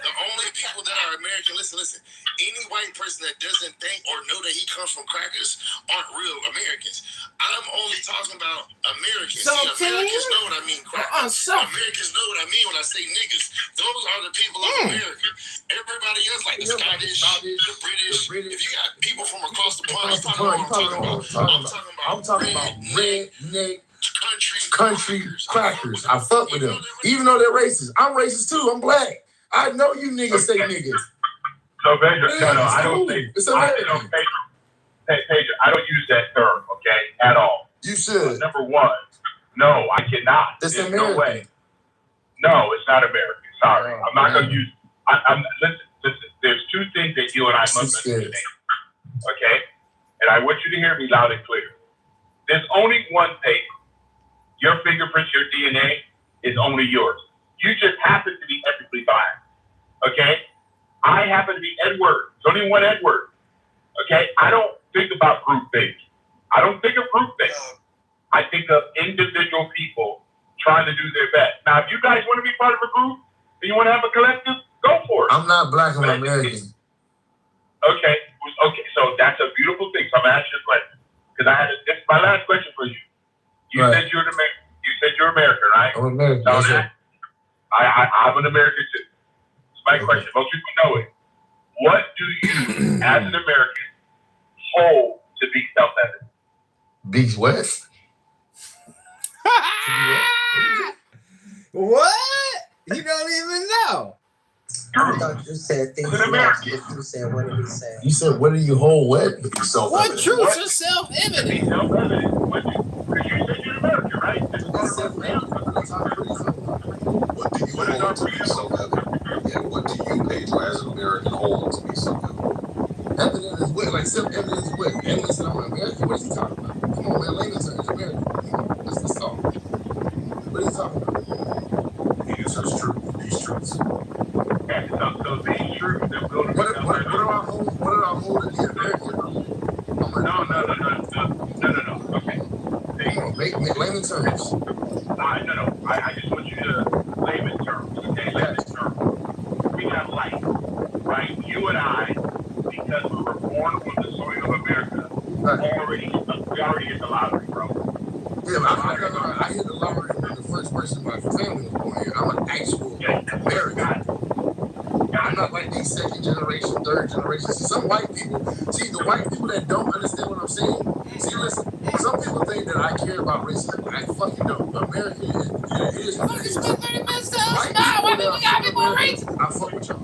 The only people that are American, listen. Any white person that doesn't think or know that he comes from crackers aren't real Americans. I'm only talking about Americans. So Americans know what I mean, crackers. Americans know what I mean when I say niggas. Those are the people of America. Everybody else, like the Scottish, the British. If you got people from across the pond, you know what I'm talking about. I'm talking about redneck country crackers. I fuck with them. Even though they're racist. I'm racist too. I'm black. I know you niggas say niggas. So, Pedro, no, I don't think. Pedro, I don't use that term, okay, at all. You should. Number one, no, I cannot. There's no way. No, it's not American. Sorry, I'm not going to use. Listen. There's two things that you and I must understand. Okay, and I want you to hear me loud and clear. There's only one paper. Your fingerprints, your DNA is only yours. You just happen to be ethically biased. Okay? I happen to be Edward. There's only one Edward. Okay? I don't think about group things. I don't think of group things. I think of individual people trying to do their best. Now, if you guys want to be part of a group and you want to have a collective, go for it. I'm not black and American. Okay. So that's a beautiful thing. So I'm going to ask you a question. Because this is my last question for you. You said you're an American. You said you're American, right? I'm American. So I'm an American too. It's my question. Most people know it. What do you, as an American, hold to be self-evident? Beach West. What? You don't even know. I thought you said things. You said, what did he say? You said, what do you hold what? What truths are self-evident? What do you said you're American, right? What do you hold to be self-evident? Yeah, what do you, Pedro, as an American, hold to be self-evident? Evidence is what? Like self-evidence is what? Evidence that I'm an American? What is he talking about? Come on, man. Layman's terms, American. That's the song. What are you talking about? He uses truth. These truths. Okay, so these truths that build what do I hold to be American? No. Okay. Come on, make layman terms. No. I just want you to layman terms. Okay, layman terms. We have life, right? You and I, because we were born on the soil of America, we already hit the lottery, bro. Yeah, I hit the lottery when the first person in my family was born here. I'm an actual American. I'm not like these second generation, third generation. See, some white people, the white people that don't understand what I'm saying, listen, some people think that I care about racism. I fucking don't. America is what it is. I fuck with y'all.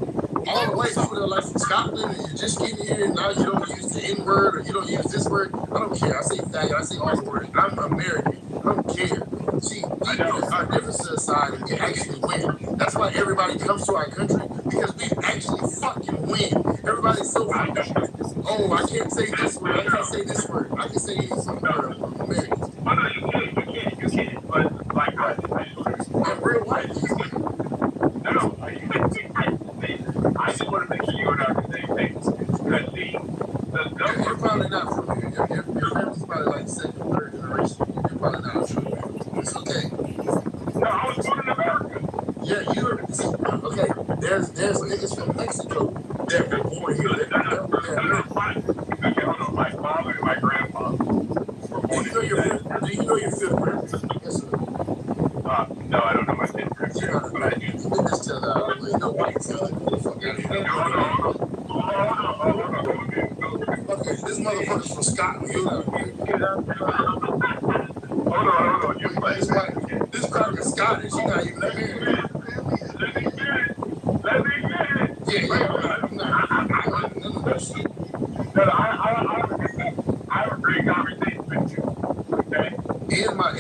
All the white people that are like from Scotland and you're just getting here and now you don't use the N-word or you don't use this word, I don't care. I say faggot, I say all the words. I'm American. I don't care. See, we put our differences aside and we actually win. That's why everybody comes to our country, because we actually fucking win. Everybody's so oh, I can't say this word, I can't say this word. I can say any fucking word. I'm American. Oh, no, you can't. But, like, I'm real white. No, I just want to make sure you and I are the same thing. Because, see, you're probably not from here. Your family's probably like second, third generation. You're probably not from here. It's okay. No, I was born in America. Yeah, you're okay. There's niggas from Mexico that were born here. Okay, hold on. My father and my grandfather were born here. Do you know your fifth grandparent? Yes, sir. No, I don't know my fifth grandparent. But I do. Just tell that. Ain't no white Okay, this motherfucker's from Scotland. Hold on. This crack is Scottish. You're not even American. Let me get it. Yeah. I'm not none of that shit. No, I have a great conversation with you. Okay? And my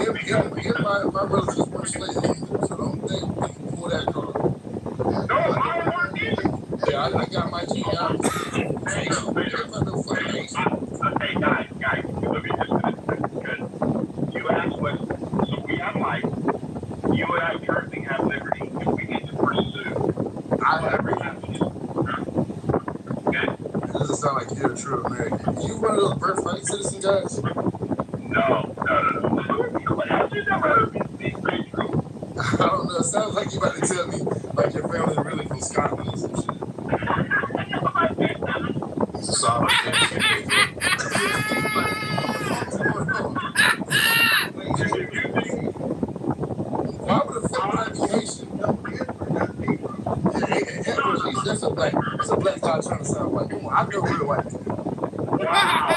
relatives weren't slaves. So don't think before that card. No, I don't want either. Yeah, I got my genealogy. Hey, guys, let me just finish because you asked what. So we have life. You and I currently have liberty, and we get to pursue whatever happens. Okay? It doesn't sound like you're a true American. You one of those birthright citizen guys? No. Have you never heard me speak very true? I don't know. It sounds like you're about to tell me Like your family really from Scotland or some shit. He's a solid Why would a fuck would I be Haitian? Yeah, that's a black guy trying to sound white. Come on, I know real white people. Wow.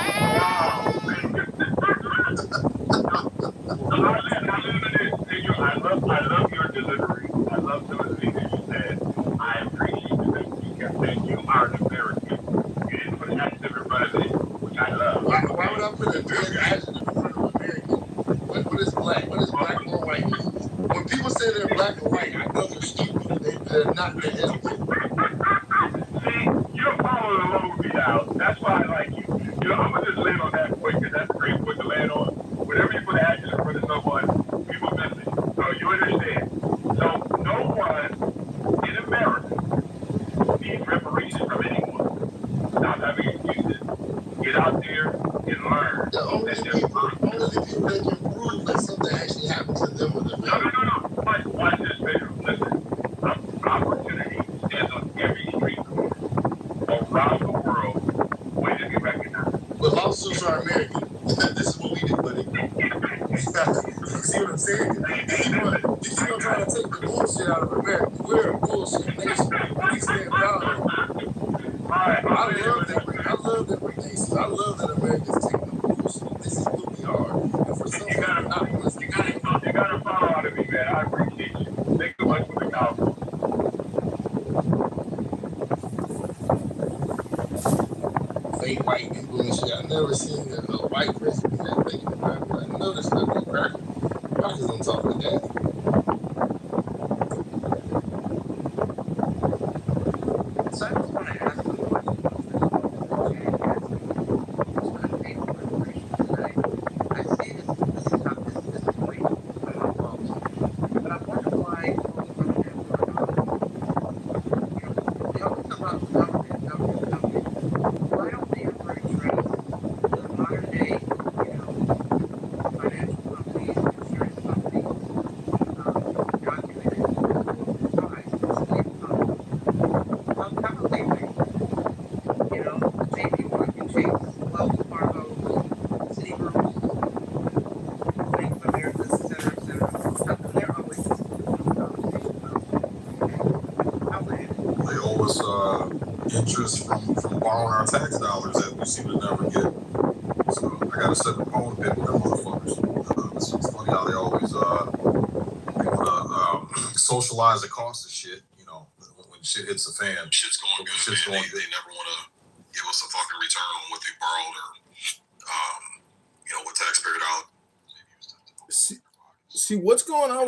I love your delivery. I love some of the things that you said. I appreciate the fact that you kept saying you are an American. You didn't put an accent in front of it, which I love. Why would I put a dead adjective in front of American? What is black? What is black or white? When people say they're black or white, I know they're stupid. They're not. They're educated. See, you don't follow along with me now. That's why I like you. You know, I'm gonna just land on that point because that's a great point to land on. Whenever you put an adjective in front of someone, people miss it. So you understand. So no one in America needs reparations from anyone without having excuses. Get out there and learn. The only people that can prove that something actually happened to them with the family. No. Watch this video. Listen, opportunity stands on every street corner around the world waiting to be recognized. But lawsuits are American. This is what we do, buddy. You see what I'm saying? You see what I'm trying to take the bullshit out of America. We're a bullshit nation. We stand proud of it. I love that we're nations. I love that Americans take the bullshit. This is what we are. And for some people, not listen. You gotta follow out of me, man. I appreciate you. Thanks so much for the call. Fake white people and shit. I've never seen a white person be that fake in America. I know this stuff in America. Crackers don't talk like that. So I just want to ask you a question. I see this is not this is great. I'm not false. But I wonder why they always talk about government. Why don't they ever address the modern day, financial companies, insurance companies, documented ties to slave companies? Well, how about they make, JP Morgan Chase, Wells Fargo, Citigroup, Bank of America, et cetera, et cetera. How come they're always They owe us interest from borrowing our tax dollars that we seem to never get. So I got to set the phone bit with them motherfuckers. It's funny how they always want to socialize the cost of shit. When shit hits the fan, shit's going good. They never want to give us a fucking return on what they borrowed or what taxpayer dollars. See what's going on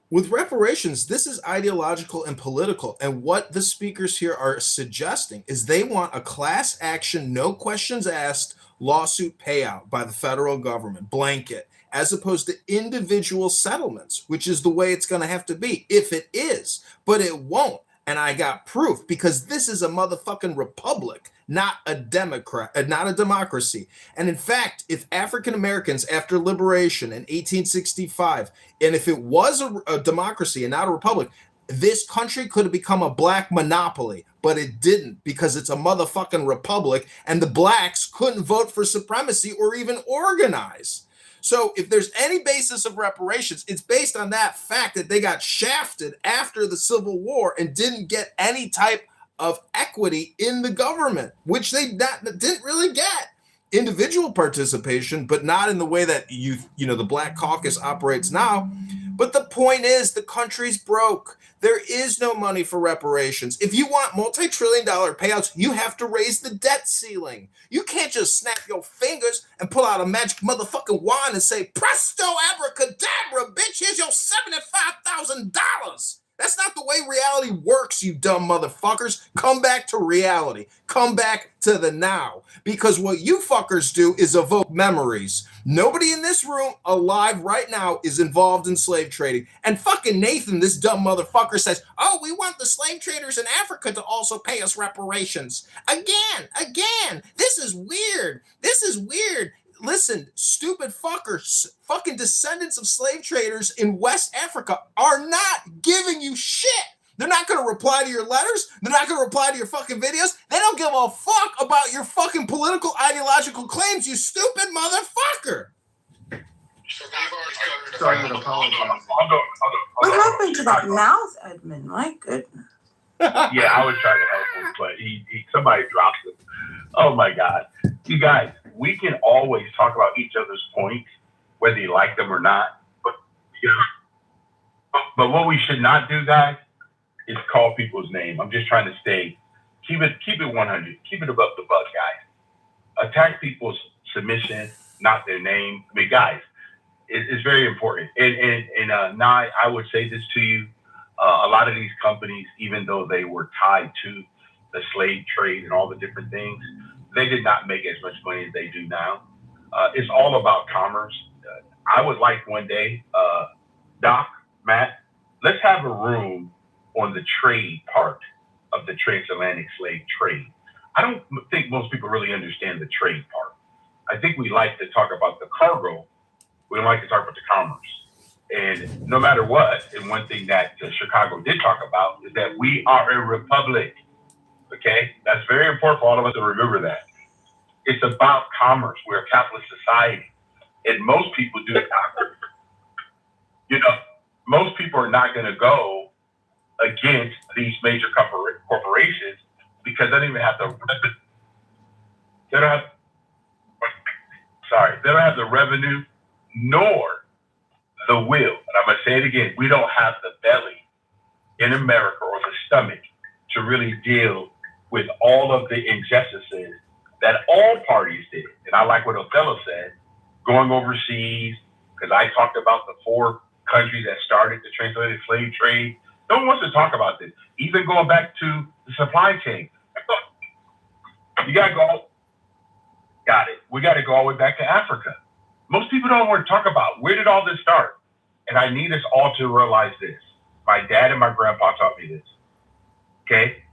with reparations. This is ideological and political, and what the speakers here are suggesting is they want a class action, no questions asked lawsuit payout by the federal government, blanket, as opposed to individual settlements, which is the way it's going to have to be if it is, but it won't. And I got proof, because this is a motherfucking republic, not a democracy. And in fact, if African Americans after liberation in 1865, and if it was a democracy and not a republic, this country could have become a black monopoly, but it didn't, because it's a motherfucking republic, and the blacks couldn't vote for supremacy or even organize. So if there's any basis of reparations, it's based on that fact that they got shafted after the Civil War and didn't get any type of equity in the government, which they didn't really get. Individual participation, but not in the way that the Black Caucus operates now. But the point is, the country's broke. There is no money for reparations. If you want multi-trillion-dollar payouts, you have to raise the debt ceiling. You can't just snap your fingers and pull out a magic motherfucking wand and say, presto abracadabra, bitch, here's your $75,000. That's not the way reality works, you dumb motherfuckers. Come back to reality. Come back to the now. Because what you fuckers do is evoke memories. Nobody in this room alive right now is involved in slave trading. And fucking Nathan, this dumb motherfucker, says, oh, we want the slave traders in Africa to also pay us reparations. Again, this is weird. listen, stupid fuckers, fucking descendants of slave traders in West Africa are not giving you shit. They're not going to reply to your letters. They're not going to reply to your fucking videos. They don't give a fuck about your fucking political ideological claims, you stupid motherfucker. So they've already covered So I'm gonna apologize. What happened to that mouth, Edmund? My goodness. Yeah, I was trying to help him, but he somebody dropped it. Oh my God. You guys, we can always talk about each other's points, whether you like them or not. But what we should not do, guys, is call people's name. I'm just trying to keep it 100, keep it above the buck, guys. Attack people's submission, not their name. I mean, guys, it's very important. And Nye, I would say this to you. A lot of these companies, even though they were tied to the slave trade and all the different things, they did not make as much money as they do now. It's all about commerce. I would like one day, Doc, Matt, let's have a room on the trade part of the transatlantic slave trade. I don't think most people really understand the trade part. I think we like to talk about the cargo. We don't like to talk about the commerce. And no matter what, and one thing that Chicago did talk about is that we are a republic. Okay? That's very important for all of us to remember that. It's about commerce. We're a capitalist society. And most people do not. Most people are not going to go against these major corporations because they don't even have they don't have the revenue nor the will. And I'm going to say it again. We don't have the belly in America or the stomach to really deal with all of the injustices that all parties did. And I like what Othello said, going overseas, because I talked about the 4 countries that started the transatlantic slave trade. No one wants to talk about this. Even going back to the supply chain. You got to go. Got it. We got to go all the way back to Africa. Most people don't want to talk about where did all this start. And I need us all to realize this. My dad and my grandpa taught me this. Okay?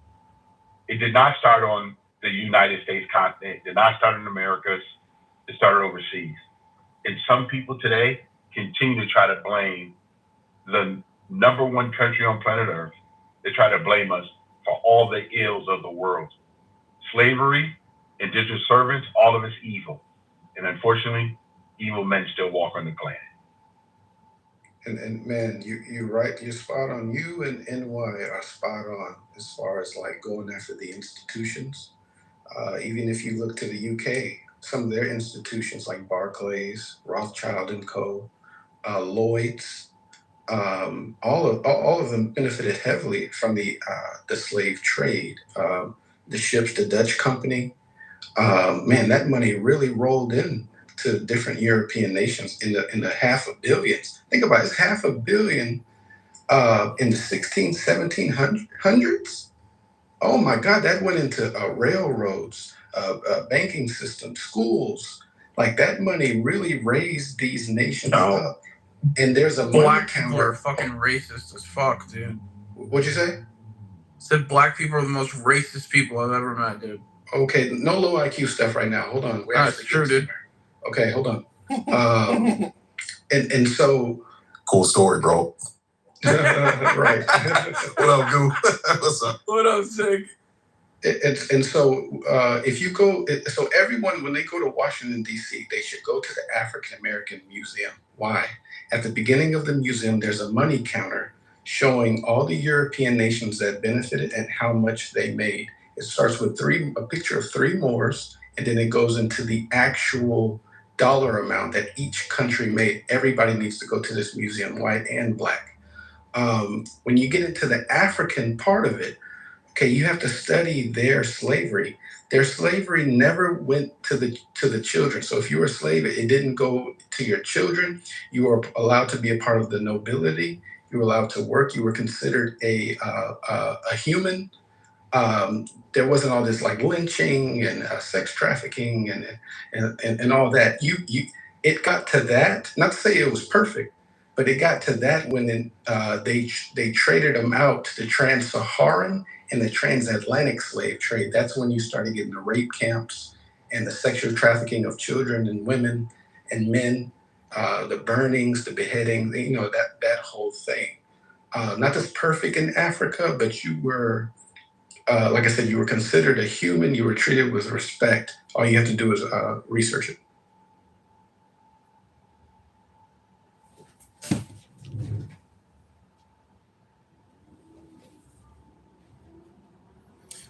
It did not start on the United States continent. It did not start in Americas. It started overseas. And some people today continue to try to blame the number 1 country on planet Earth. They try to blame us for all the ills of the world. Slavery, indentured servants, all of it's evil. And unfortunately, evil men still walk on the planet. And man, you're right. You're spot on. You and NY are spot on as far as like going after the institutions. Even if you look to the UK, some of their institutions like Barclays, Rothschild and Co., Lloyd's, all of them benefited heavily from the slave trade. The ships, the Dutch company, man, that money really rolled in to different European nations in the half of billions. Think about it, it's $500 million in the 1700s. Oh my God, that went into railroads, banking system, schools. Like that money really raised these nations up. And there's a black people are fucking racist as fuck, dude. What'd you say? Said black people are the most racist people I've ever met, dude. Okay, no low IQ stuff right now. Hold on. That's true, dude. Okay, hold on. And so cool story, bro. Right. What up, Goo? What's up? What up, Sig? And so if you go, so everyone, when they go to Washington, D.C., they should go to the African American Museum. Why? At the beginning of the museum, there's a money counter showing all the European nations that benefited and how much they made. It starts with a picture of 3 Moors, and then it goes into the actual dollar amount that each country made. Everybody needs to go to this museum, white and black. When you get into the African part of it, okay, you have to study their slavery. Their slavery never went to the children. So if you were a slave, it didn't go to your children. You were allowed to be a part of the nobility. You were allowed to work. You were considered a human. There wasn't all this like lynching and sex trafficking and all that. It got to that. Not to say it was perfect, but it got to that when they traded them out to the trans-Saharan and the transatlantic slave trade. That's when you started getting the rape camps and the sexual trafficking of children and women and men, the burnings, the beheading, that whole thing. Not just perfect in Africa, but you were, like I said, you were considered a human. You were treated with respect. All you have to do is research it.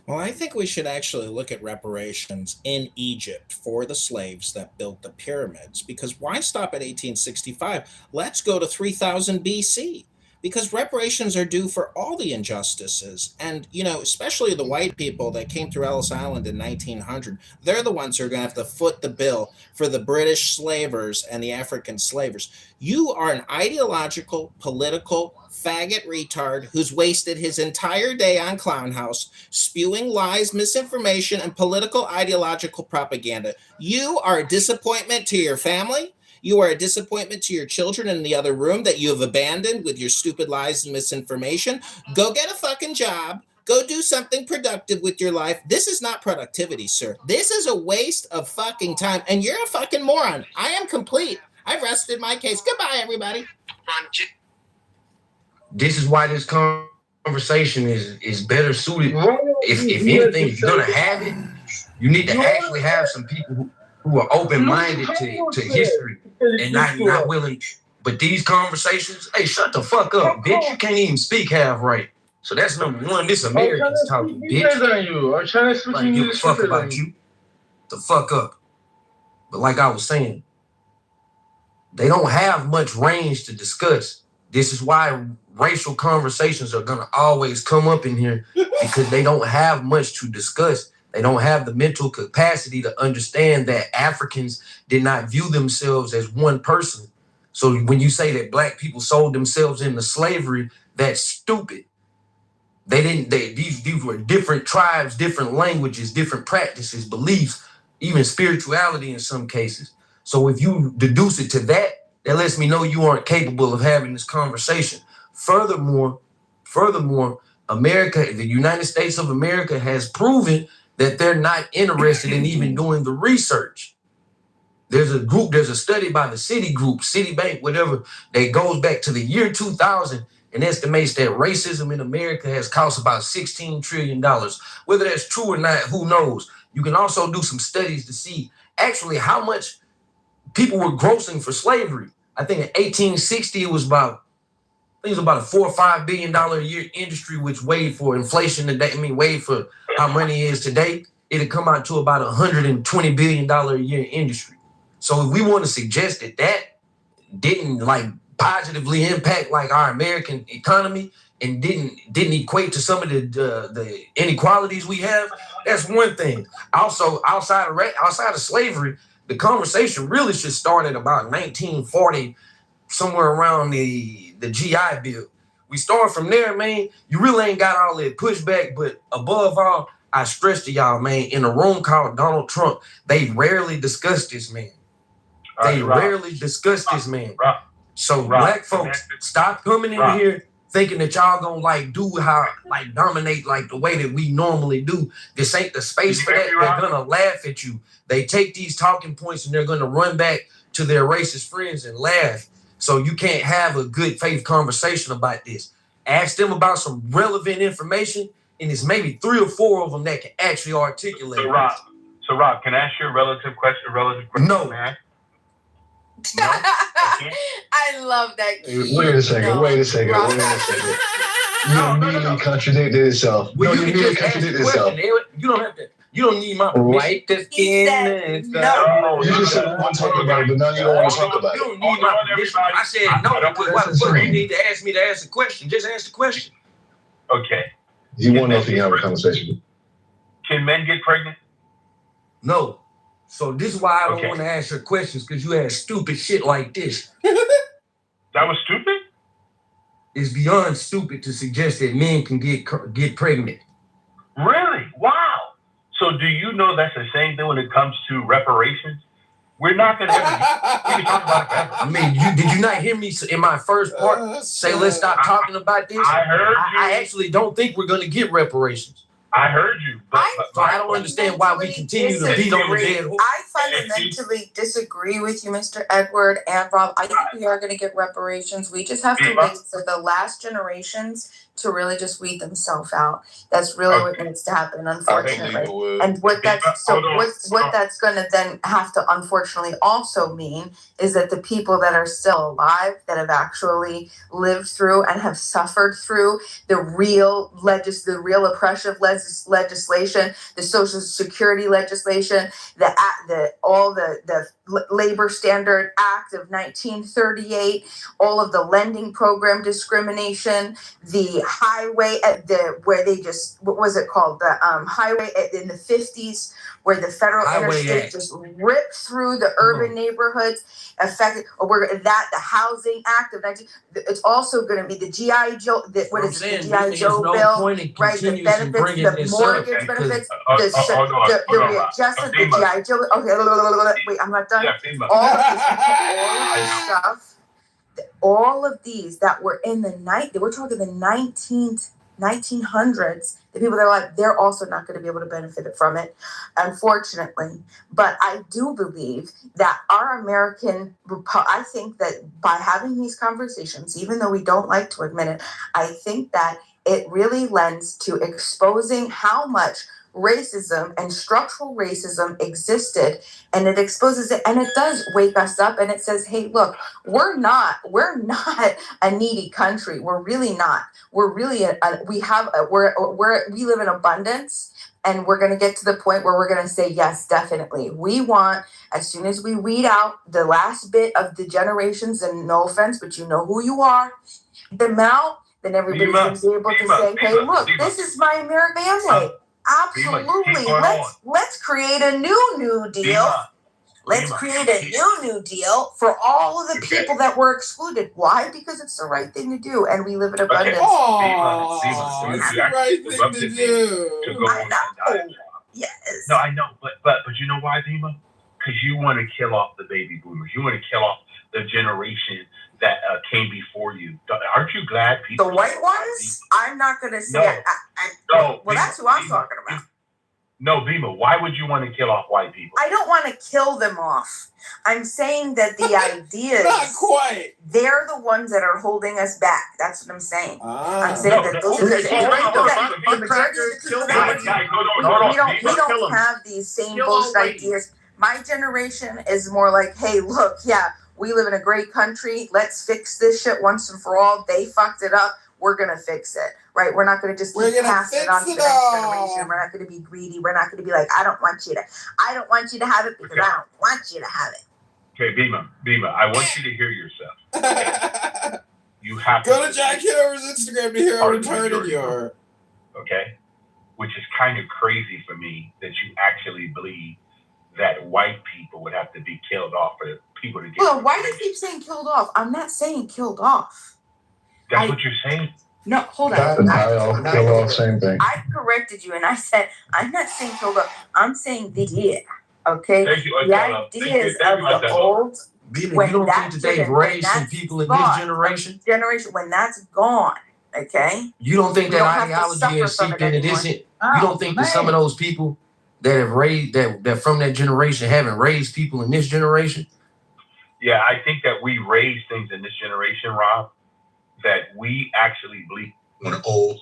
Well, I think we should actually look at reparations in Egypt for the slaves that built the pyramids. Because why stop at 1865? Let's go to 3000 BC. Because reparations are due for all the injustices. And, especially the white people that came through Ellis Island in 1900, they're the ones who are going to have to foot the bill for the British slavers and the African slavers. You are an ideological, political, faggot retard who's wasted his entire day on Clown House spewing lies, misinformation, and political ideological propaganda. You are a disappointment to your family. You are a disappointment to your children in the other room that you have abandoned with your stupid lies and misinformation. Go get a fucking job. Go do something productive with your life. This is not productivity, sir. This is a waste of fucking time. And you're a fucking moron. I am complete. I've rested my case. Goodbye, everybody. This is why this conversation is better suited. If anything, if you're gonna have it, you need to actually have some people who are open-minded to history and not willing. But these conversations, hey, shut the fuck up, bitch. You can't even speak half right. So that's number one. This Americans talking, bitch. I'm trying to give a fuck about you. The fuck up. But like I was saying, they don't have much range to discuss. This is why racial conversations are gonna always come up in here, because they don't have much to discuss. They don't have the mental capacity to understand that Africans did not view themselves as one person. So when you say that black people sold themselves into slavery, that's stupid. These were different tribes, different languages, different practices, beliefs, even spirituality in some cases. So if you deduce it to that lets me know you aren't capable of having this conversation. Furthermore, America, the United States of America has proven that they're not interested in even doing the research. There's a study by the Citibank, whatever, that goes back to the year 2000 and estimates that racism in America has cost about $16 trillion. Whether that's true or not, who knows? You can also do some studies to see actually how much people were grossing for slavery. I think in 1860 it was about a $4 or $5 billion a year industry, which weighed for inflation today. Weighed for how money is today. It'd come out to about $120 billion a year industry. So if we want to suggest that didn't positively impact our American economy and didn't equate to some of the inequalities we have, that's one thing. Also, outside of slavery, the conversation really should start at about 1940, somewhere around the GI Bill. We start from there, man. You really ain't got all that pushback, but above all, I stress to y'all, man, in a room called Donald Trump, they rarely discuss this man. So black folks, stop coming in here thinking that y'all gonna dominate the way that we normally do. This ain't the space for that. They're gonna laugh at you. They take these talking points and they're gonna run back to their racist friends and laugh. So you can't have a good faith conversation about this. Ask them about some relevant information, and it's maybe 3 or 4 of them that can actually articulate. So Rob, can I ask you a relative question? No. Man? No. I love that. Wait a second. You immediately contradicted itself. Well, you can just ask the question. You don't have to. You don't need my permission. Right to skin. No. You just said you want to talk about it, but now you don't want to talk about it. You don't need my permission. I said no because why the fuck you need to ask me to ask the question? Just ask the question. Okay. You want to know if you can have a conversation? Can men get pregnant? No. So this is why I don't want to ask your questions, because you ask stupid shit like this. That was stupid? It's beyond stupid to suggest that men can get pregnant. Really? Wow. So do you know that's the same thing when it comes to reparations? We're not going to we can talk about that. I mean, did you not hear me in my first part say let's stop talking about this? I heard you. I actually don't think we're going to get reparations. I heard you, but I don't understand why we continue to beat on the dead horse. I fundamentally disagree with you, Mr. Edward and Rob. I think we are going to get reparations. We just have to wait for the last generations to really just weed themselves out. That's really what needs to happen, unfortunately. And what that's what that's going to then have to unfortunately also mean is that the people that are still alive, that have actually lived through and have suffered through the real oppressive legislation, the Social Security legislation, the Labor Standard Act of 1938, all of the lending program discrimination, the highway where they just, what was it called, the highway in the 50s, where the federal interstate just ripped through the urban neighborhoods, affected, the Housing Act of 19. It's also going to be the GI Joe. The GI Joe bill, right? The benefits, the mortgage benefits, the readjustment, the GI Joe. Okay, wait, I'm not done. All of this stuff. All of these that were in the night, we're talking the 1900s, the people that are like, they're also not going to be able to benefit from it, unfortunately. But I do believe that I think that by having these conversations, even though we don't like to admit it, I think that it really lends to exposing how much racism and structural racism existed, and it exposes it, and it does wake us up, and it says, hey, look, we're not a needy country. We're really not. We're really we live in abundance, and we're going to get to the point where we're going to say, yes, definitely. We want, as soon as we weed out the last bit of the generations, and no offense, but you know who you are, them out, then everybody's going to be able to say, hey, look, this is my American family. Absolutely. Let's create a new deal. Let's create a new deal for all of the people that were excluded. Why? Because it's the right thing to do, and we live in abundance. It's the right thing to do. I know. Yes. No, I know, but you know why, Dima? Because you want to kill off the baby boomers. You want to kill off the generation that came before you. Aren't you glad people? The white ones? I'm not going to say. Well, that's who I'm talking about. No, Bima, why would you want to kill off white people? I don't want to kill them off. I'm saying that the ideas, not quite. They're the ones that are holding us back. That's what I'm saying. I'm saying that those are the majority. We don't have these same bullshit ideas. My generation is more like, hey, look, we live in a great country. Let's fix this shit once and for all. They fucked it up. We're going to fix it, right? We're not going to just keep passing it on to the next generation. We're not going to be greedy. We're not going to be like, I don't want you to have it because I don't want you to have it. Okay, Bima, I want you to hear yourself. Okay? You have to go to Jack Kitover's Instagram to hear a return in your. Okay? Which is kind of crazy for me that you actually believe that white people would have to be killed off for people to get. Well, why do you keep saying killed off? I'm not saying killed off. That's what you're saying? No, hold on. Same thing. I corrected you and I said, I'm not saying killed off. I'm saying the idea. Okay? Thank you, the ideas of the old. You don't think that they've raised some people in this generation? When that's gone, okay? You don't think that ideology has seeped in? It isn't. You don't think that some of those people that have raised that from that generation haven't raised people in this generation? Yeah, I think that we raise things in this generation, Rob, that we actually believe when old.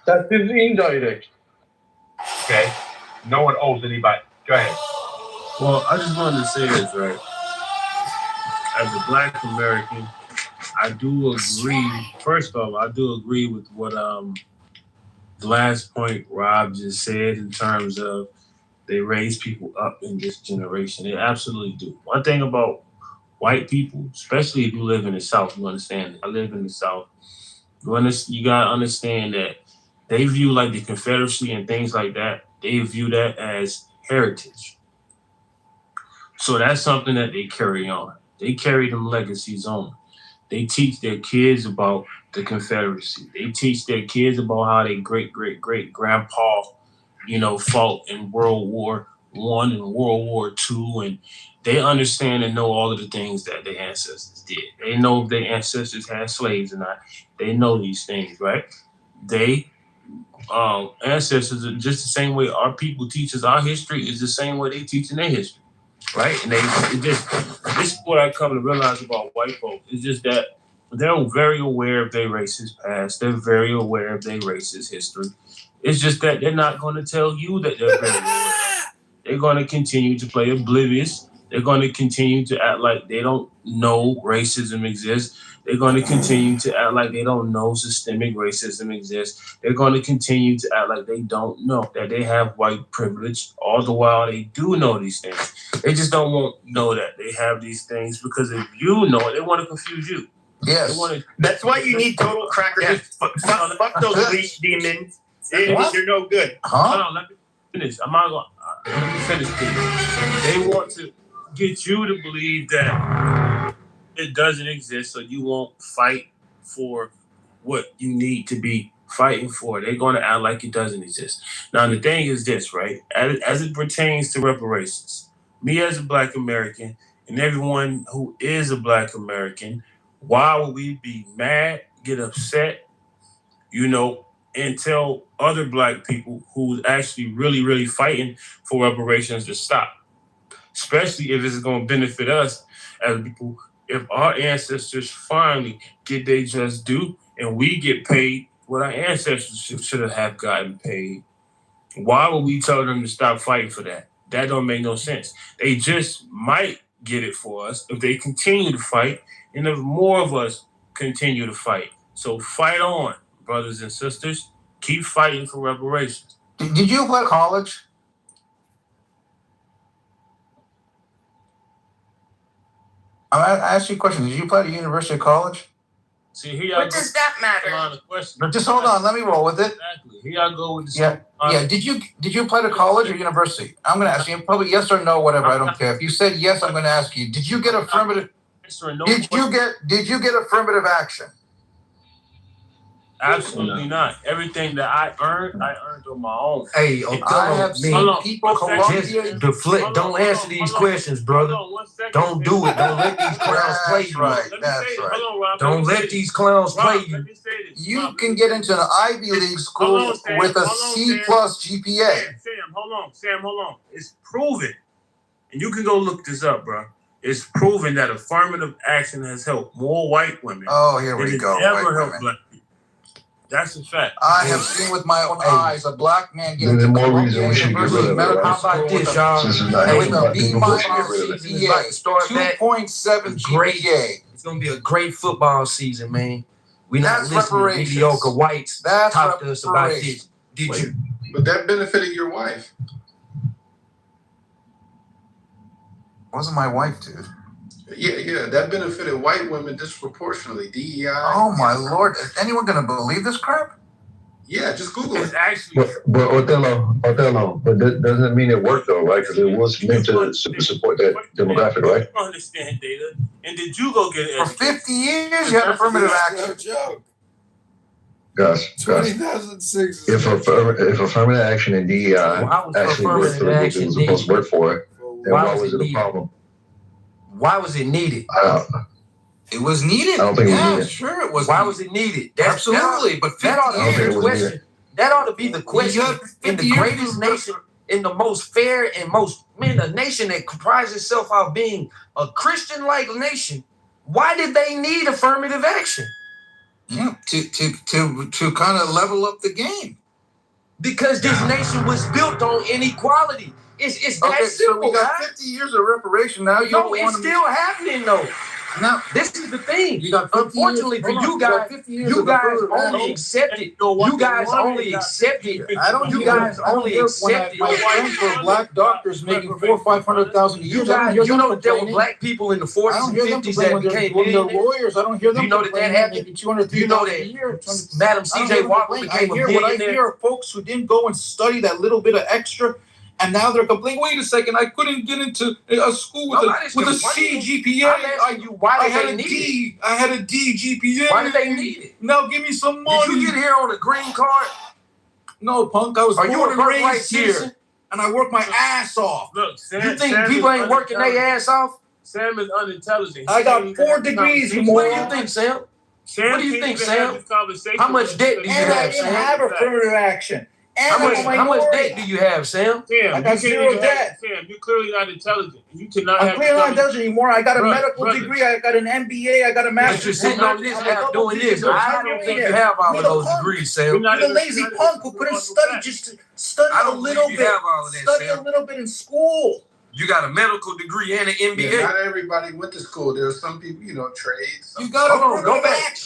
That is indirect. Okay? No one owes anybody. Go ahead. Well, I just wanted to say this, right? As a Black American, I do agree. First off, I do agree with what the last point Rob just said in terms of they raise people up in this generation. They absolutely do. One thing about white people, especially if you live in the South, you understand. I live in the South. You gotta understand that they view like the Confederacy and things like that. They view that as heritage. So that's something that they carry on. They carry them legacies on. They teach their kids about the Confederacy. They teach their kids about how their great-great-great-grandpa, fought in World War I and World War II, and they understand and know all of the things that their ancestors did. They know if their ancestors had slaves or not. They know these things, right? They ancestors are just the same way our people teach us our history is the same way they teach in their history, right? And this is what I come to realize about white folks. It's just that they're very aware of their racist past. They're very aware of their racist history. It's just that they're not going to tell you that they're very aware. They're going to continue to play oblivious. They're going to continue to act like they don't know racism exists. They're going to continue to act like they don't know systemic racism exists. They're going to continue to act like they don't know that they have white privilege. All the while they do know these things. They just don't want to know that they have these things because if you know it, they want to confuse you. Yes. That's why you need total cracker. Yeah. Just fuck those leash demons. You're no good. Hold on, let me finish. Let me finish, please. They want to get you to believe that it doesn't exist, so you won't fight for what you need to be fighting for. They're going to act like it doesn't exist. Now, the thing is this, right? As it pertains to reparations, me as a Black American and everyone who is a Black American, why would we be mad, get upset, and tell other Black people who's actually really, really fighting for reparations to stop? Especially if it's going to benefit us as people. If our ancestors finally get their just due and we get paid what our ancestors should have gotten paid, why would we tell them to stop fighting for that? That don't make no sense. They just might get it for us if they continue to fight and if more of us continue to fight. So fight on, brothers and sisters. Keep fighting for reparations. Did you play college? I asked you a question. Did you play at the University of College? See, here What does that matter? But just hold on. Let me roll with it. Exactly. Here I go with the Yeah. Did you play to college or university? I'm going to ask you probably yes or no, whatever. I don't care. If you said yes, I'm going to ask you. Did you get affirmative? Did you get affirmative action? Absolutely not. Everything that I earned on my own. Hey, I have seen people just deflect. Don't answer these questions, brother. Don't do it. Don't let these clowns play you. That's right. Don't let these clowns play you. You can get into an Ivy League school with a C+ GPA. Sam, hold on. It's proven, and you can go look this up, bro. It's proven that affirmative action has helped more white women. Oh, here we go. Ever helped Black people. That's a fact. I have seen with my own eyes a Black man get into Columbia University Medical School with a B- GPA, 2.7 GPA. It's gonna be a great football season, man. We're not listening to mediocre whites talk to us about this. Did you? But that benefited your wife. Wasn't my wife, dude. Yeah, that benefited white women disproportionately. DEI. Oh my Lord! Is anyone gonna believe this crap? Yeah, just Google it. Actually, but Othello, but that doesn't mean it worked though, right? Because it was meant to support that demographic, right? I understand data. And did you go get it? For 50 years, you had affirmative action. Guys, 2006. If affirmative action and DEI actually worked for what it was supposed to work for, then why was it a problem? Why was it needed? It was needed. I don't think it was needed. Sure it was. Why was it needed? Absolutely, but that ought to be the question. That ought to be the question in the greatest nation, in the most fair and a nation that comprises itself of being a Christian-like nation. Why did they need affirmative action? Yeah, to kind of level up the game. Because this nation was built on inequality. It's that simple. So we got 50 years of reparation. Now it's still happening though. Now this is the thing. Unfortunately for you guys, you guys only accepted. You guys only accepted. I don't. You guys only accepted. My friends were Black doctors making $400,000 or $500,000 a year. You know that there were Black people in the 40s and 50s that became millionaires. Lawyers. I don't hear them. You know that happened. You know that a year. Madam C.J. Walker became a millionaire. What I hear are folks who didn't go and study that little bit of extra. And now they're complaining. Wait a second! I couldn't get into a school with a C GPA. I had a D GPA. Why did they need it? Now give me some money. Did you get here on a green card? No, punk. I was born and raised here, and I worked my ass off. Look, you think people ain't working their ass off? Sam is unintelligent. I got 4 degrees. What do you think, Sam? Sam, what do you think, Sam? How much debt do you have, Sam? And I didn't have affirmative action. And how much debt do you have, Sam? I got zero debt. Sam, you're clearly not intelligent. You cannot I'm clearly not intelligent anymore. I got a medical degree. I got an MBA. I got a master's. But you're sitting on this app doing this. I don't think you have all of those degrees, Sam. You're the lazy punk who couldn't study, just study a little bit. Study a little bit in school. You got a medical degree and an MBA. Yeah, not everybody went to school. There are some people, trades. You got to go back.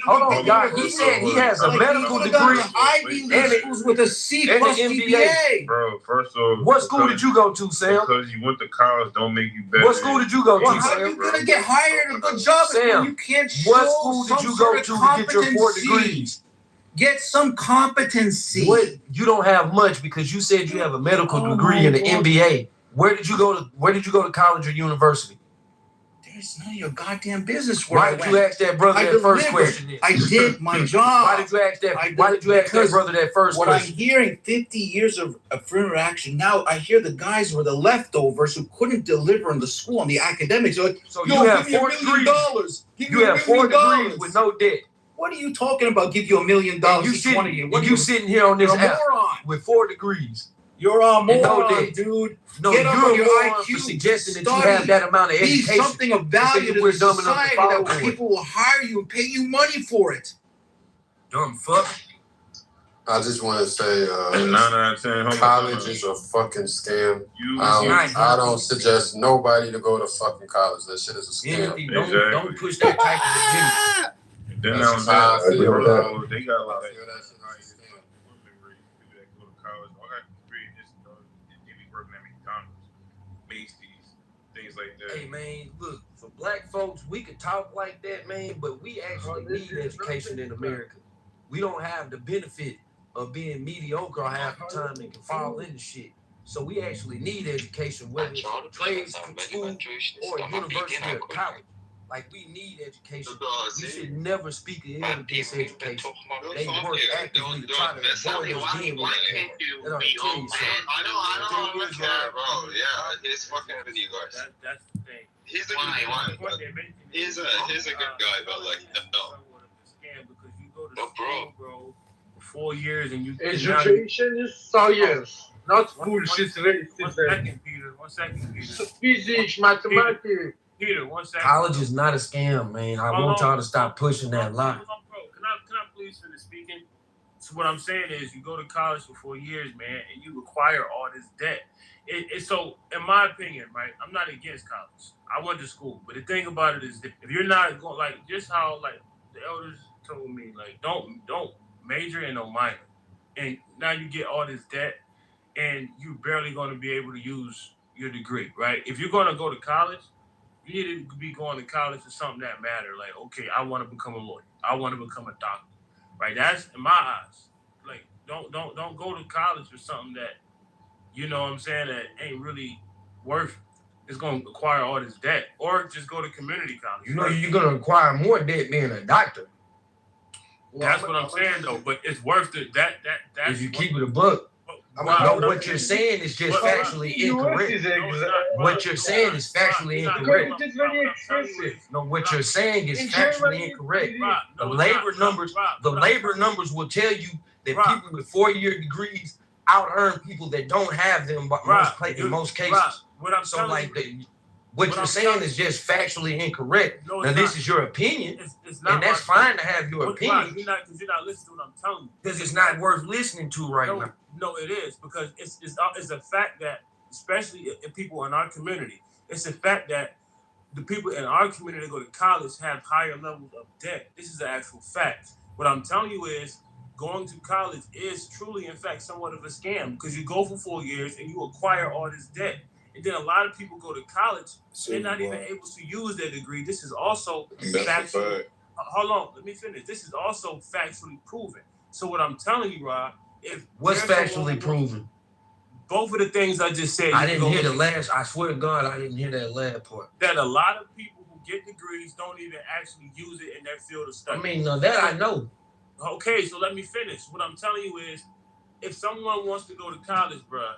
Hold on, y'all. He said he has a medical degree Ivy League schools with a C plus GPA. Bro, first of all, what school did you go to, Sam? Because you went to college don't make you better. What school did you go to, Sam? How are you gonna get hired at a good job if you can't show what school did you go to get your 4 degrees? Get some competency. What? You don't have much because you said you have a medical degree and an MBA. Where did you go to college or university? It's none of your goddamn business. Why did you ask that brother that first question? I did my job. Why did you ask that? Why did you ask that brother that first question? What I'm hearing, 50 years of affirmative action. Now I hear the guys were the leftovers who couldn't deliver in the school on the academics. Like, so you have $4 degrees. You have $4 degrees with no debt. What are you talking about? Give you $1 million each one of you. What are you sitting here on this app with 4 degrees? You're a moron, dude. No, Get you're on your a moron IQ. for suggesting that you have that amount of education. Be something of value to the society that people will hire you and pay you money for it. Dumb fuck. I just want to say, 9 out of 10, college is a fucking scam. I don't suggest nobody to go to fucking college. That shit is a scam. Don't push that type of agenda. Then they got a lot of like that. Hey man, look, for black folks, we could talk like that, man, but we actually need education in America. We don't have the benefit of being mediocre half the time and can fall into shit. So we actually need education, whether it's a trade school or a university or college. Like, we need education. We should never speak against education. They work actively to try to avoid us being educated. And I'll tell you something. I don't care, bro. Yeah, he's fucking with you guys. That's the thing. He's a good guy. He's a good guy, but like, no. No, bro. 4 years and you. Education is science, not bullshit. One second, Peter. Physics, mathematics. Peter, 1 second. College is not a scam, man. I want y'all to stop pushing that lie. Can I please finish speaking? So what I'm saying is, you go to college for 4 years, man, and you acquire all this debt. So, in my opinion, right, I'm not against college. I went to school, but the thing about it is, that if you're not going, like, just how, like, the elders told me, like, don't major and no minor, and now you get all this debt, and you're barely going to be able to use your degree, right? If you're going to go to college, you need to be going to college for something that matter. Like, okay, I want to become a lawyer. I want to become a doctor, right? That's in my eyes. Like, don't go to college for something that, you know what I'm saying, that ain't really worth. It's going to acquire all this debt, or just go to community college. You know, you're going to acquire more debt being a doctor. That's what I'm saying, though. But it's worth it. That's if you keep it a book. No, what you're saying is just factually incorrect. What you're saying is factually incorrect. It is very expensive. No, what you're saying is factually incorrect. The labor numbers will tell you that people with 4-year degrees out-earn people that don't have them in most cases. So, like, what you're saying is just factually incorrect. Now, this is your opinion, and that's fine to have your opinion. You're not listening to what I'm telling you. Because it's not worth listening to right now. No, it is, because it's a fact that, especially if people in our community, it's a fact that the people in our community that go to college have higher levels of debt. This is an actual fact. What I'm telling you is, going to college is truly, in fact, somewhat of a scam, because you go for 4 years and you acquire all this debt. And then a lot of people go to college, they're not even able to use their degree. This is also factual. Hold on, let me finish. This is also factually proven. So what I'm telling you, Rob, what's factually proven? Both of the things I just said. I didn't hear the last. I swear to God, I didn't hear that last part. That a lot of people who get degrees don't even actually use it in their field of study. I mean, now that I know. Okay, so let me finish. What I'm telling you is, if someone wants to go to college, bruh,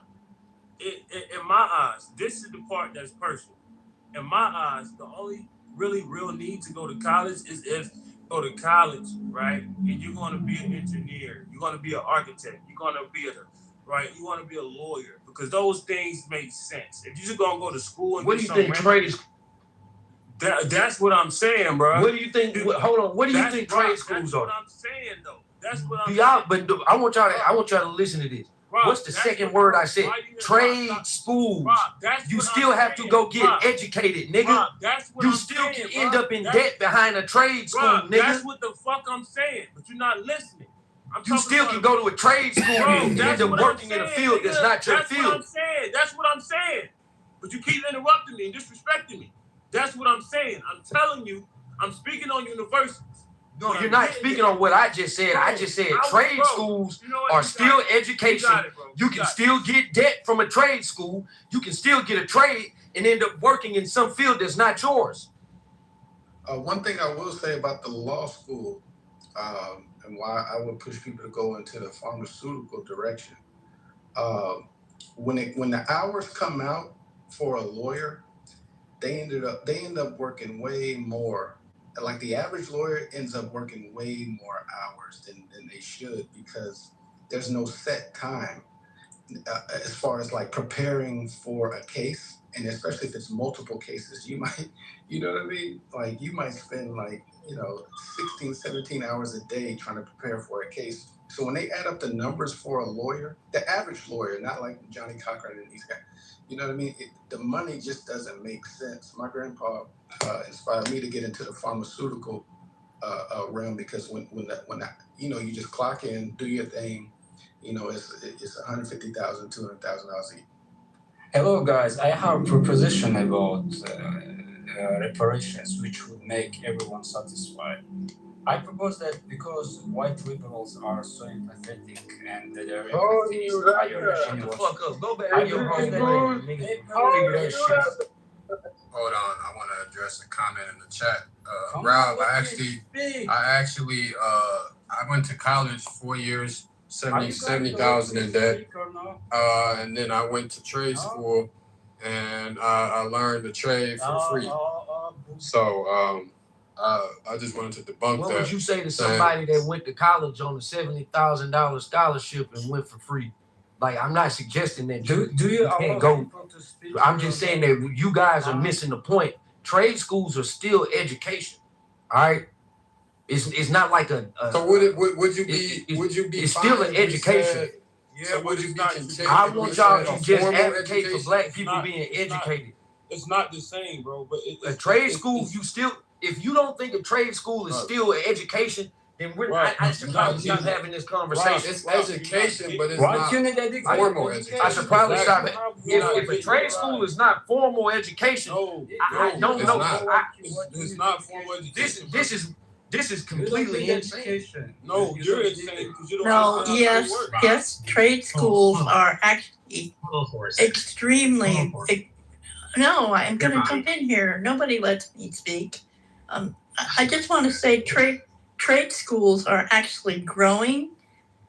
in my eyes, this is the part that's personal. In my eyes, the only really real need to go to college is if go to college, right? And you're going to be an engineer. You're going to be an architect. You're going to be right? You want to be a lawyer because those things make sense. If you're just going to go to school and what do you think trade is? That's what I'm saying, bro. What do you think? Hold on. What do you think trade schools are? That's what I'm saying, though. That's what I'm saying. But I want y'all to listen to this. What's the second word I said? Trade schools. You still have to go get educated, nigga. You still can end up in debt behind a trade school, nigga. That's what the fuck I'm saying, but you're not listening. You still can go to a trade school and end up working in a field that's not your field. That's what I'm saying. But you keep interrupting me and disrespecting me. That's what I'm saying. I'm telling you, I'm speaking on universities. No, you're not speaking on what I just said. I just said trade schools are still education. You can still get debt from a trade school. You can still get a trade and end up working in some field that's not yours. One thing I will say about the law school, and why I would push people to go into the pharmaceutical direction. When the hours come out for a lawyer, they end up working way more. Like the average lawyer ends up working way more hours than they should because there's no set time as far as like preparing for a case, and especially if it's multiple cases, you might, you know what I mean? Like you might spend like, 16, 17 hours a day trying to prepare for a case. So when they add up the numbers for a lawyer, the average lawyer, not like Johnny Cochran and these guys, you know what I mean? The money just doesn't make sense. My grandpa inspired me to get into the pharmaceutical realm because when you just clock in, do your thing, it's $150,000, $200,000 a year. Hello guys, I have a proposition about reparations which would make everyone satisfied. I propose that because white liberals are so empathetic and their empathy is higher than yours. Go back. I propose that figure that shit. Hold on, I want to address a comment in the chat. Rob, I went to college 4 years, 70,000 in debt, and then I went to trade school, and I learned the trade for free. So I just wanted to debunk that. What would you say to somebody that went to college on a $70,000 scholarship and went for free? Like, I'm not suggesting that you can't go. I'm just saying that you guys are missing the point. Trade schools are still education. All right, it's not like a. So would you be? It's still an education. So would you be content? I want y'all to just advocate for black people being educated. It's not the same, bro. But a trade school, if you don't think a trade school is still an education, then I should probably stop having this conversation. It's education, but it's not formal education. I should probably stop it. If a trade school is not formal education, I don't know. It's not formal education. This is completely insane. No, you're insane because you don't. No, yes, trade schools are actually extremely. No, I'm going to jump in here. Nobody lets me speak. I just want to say trade schools are actually growing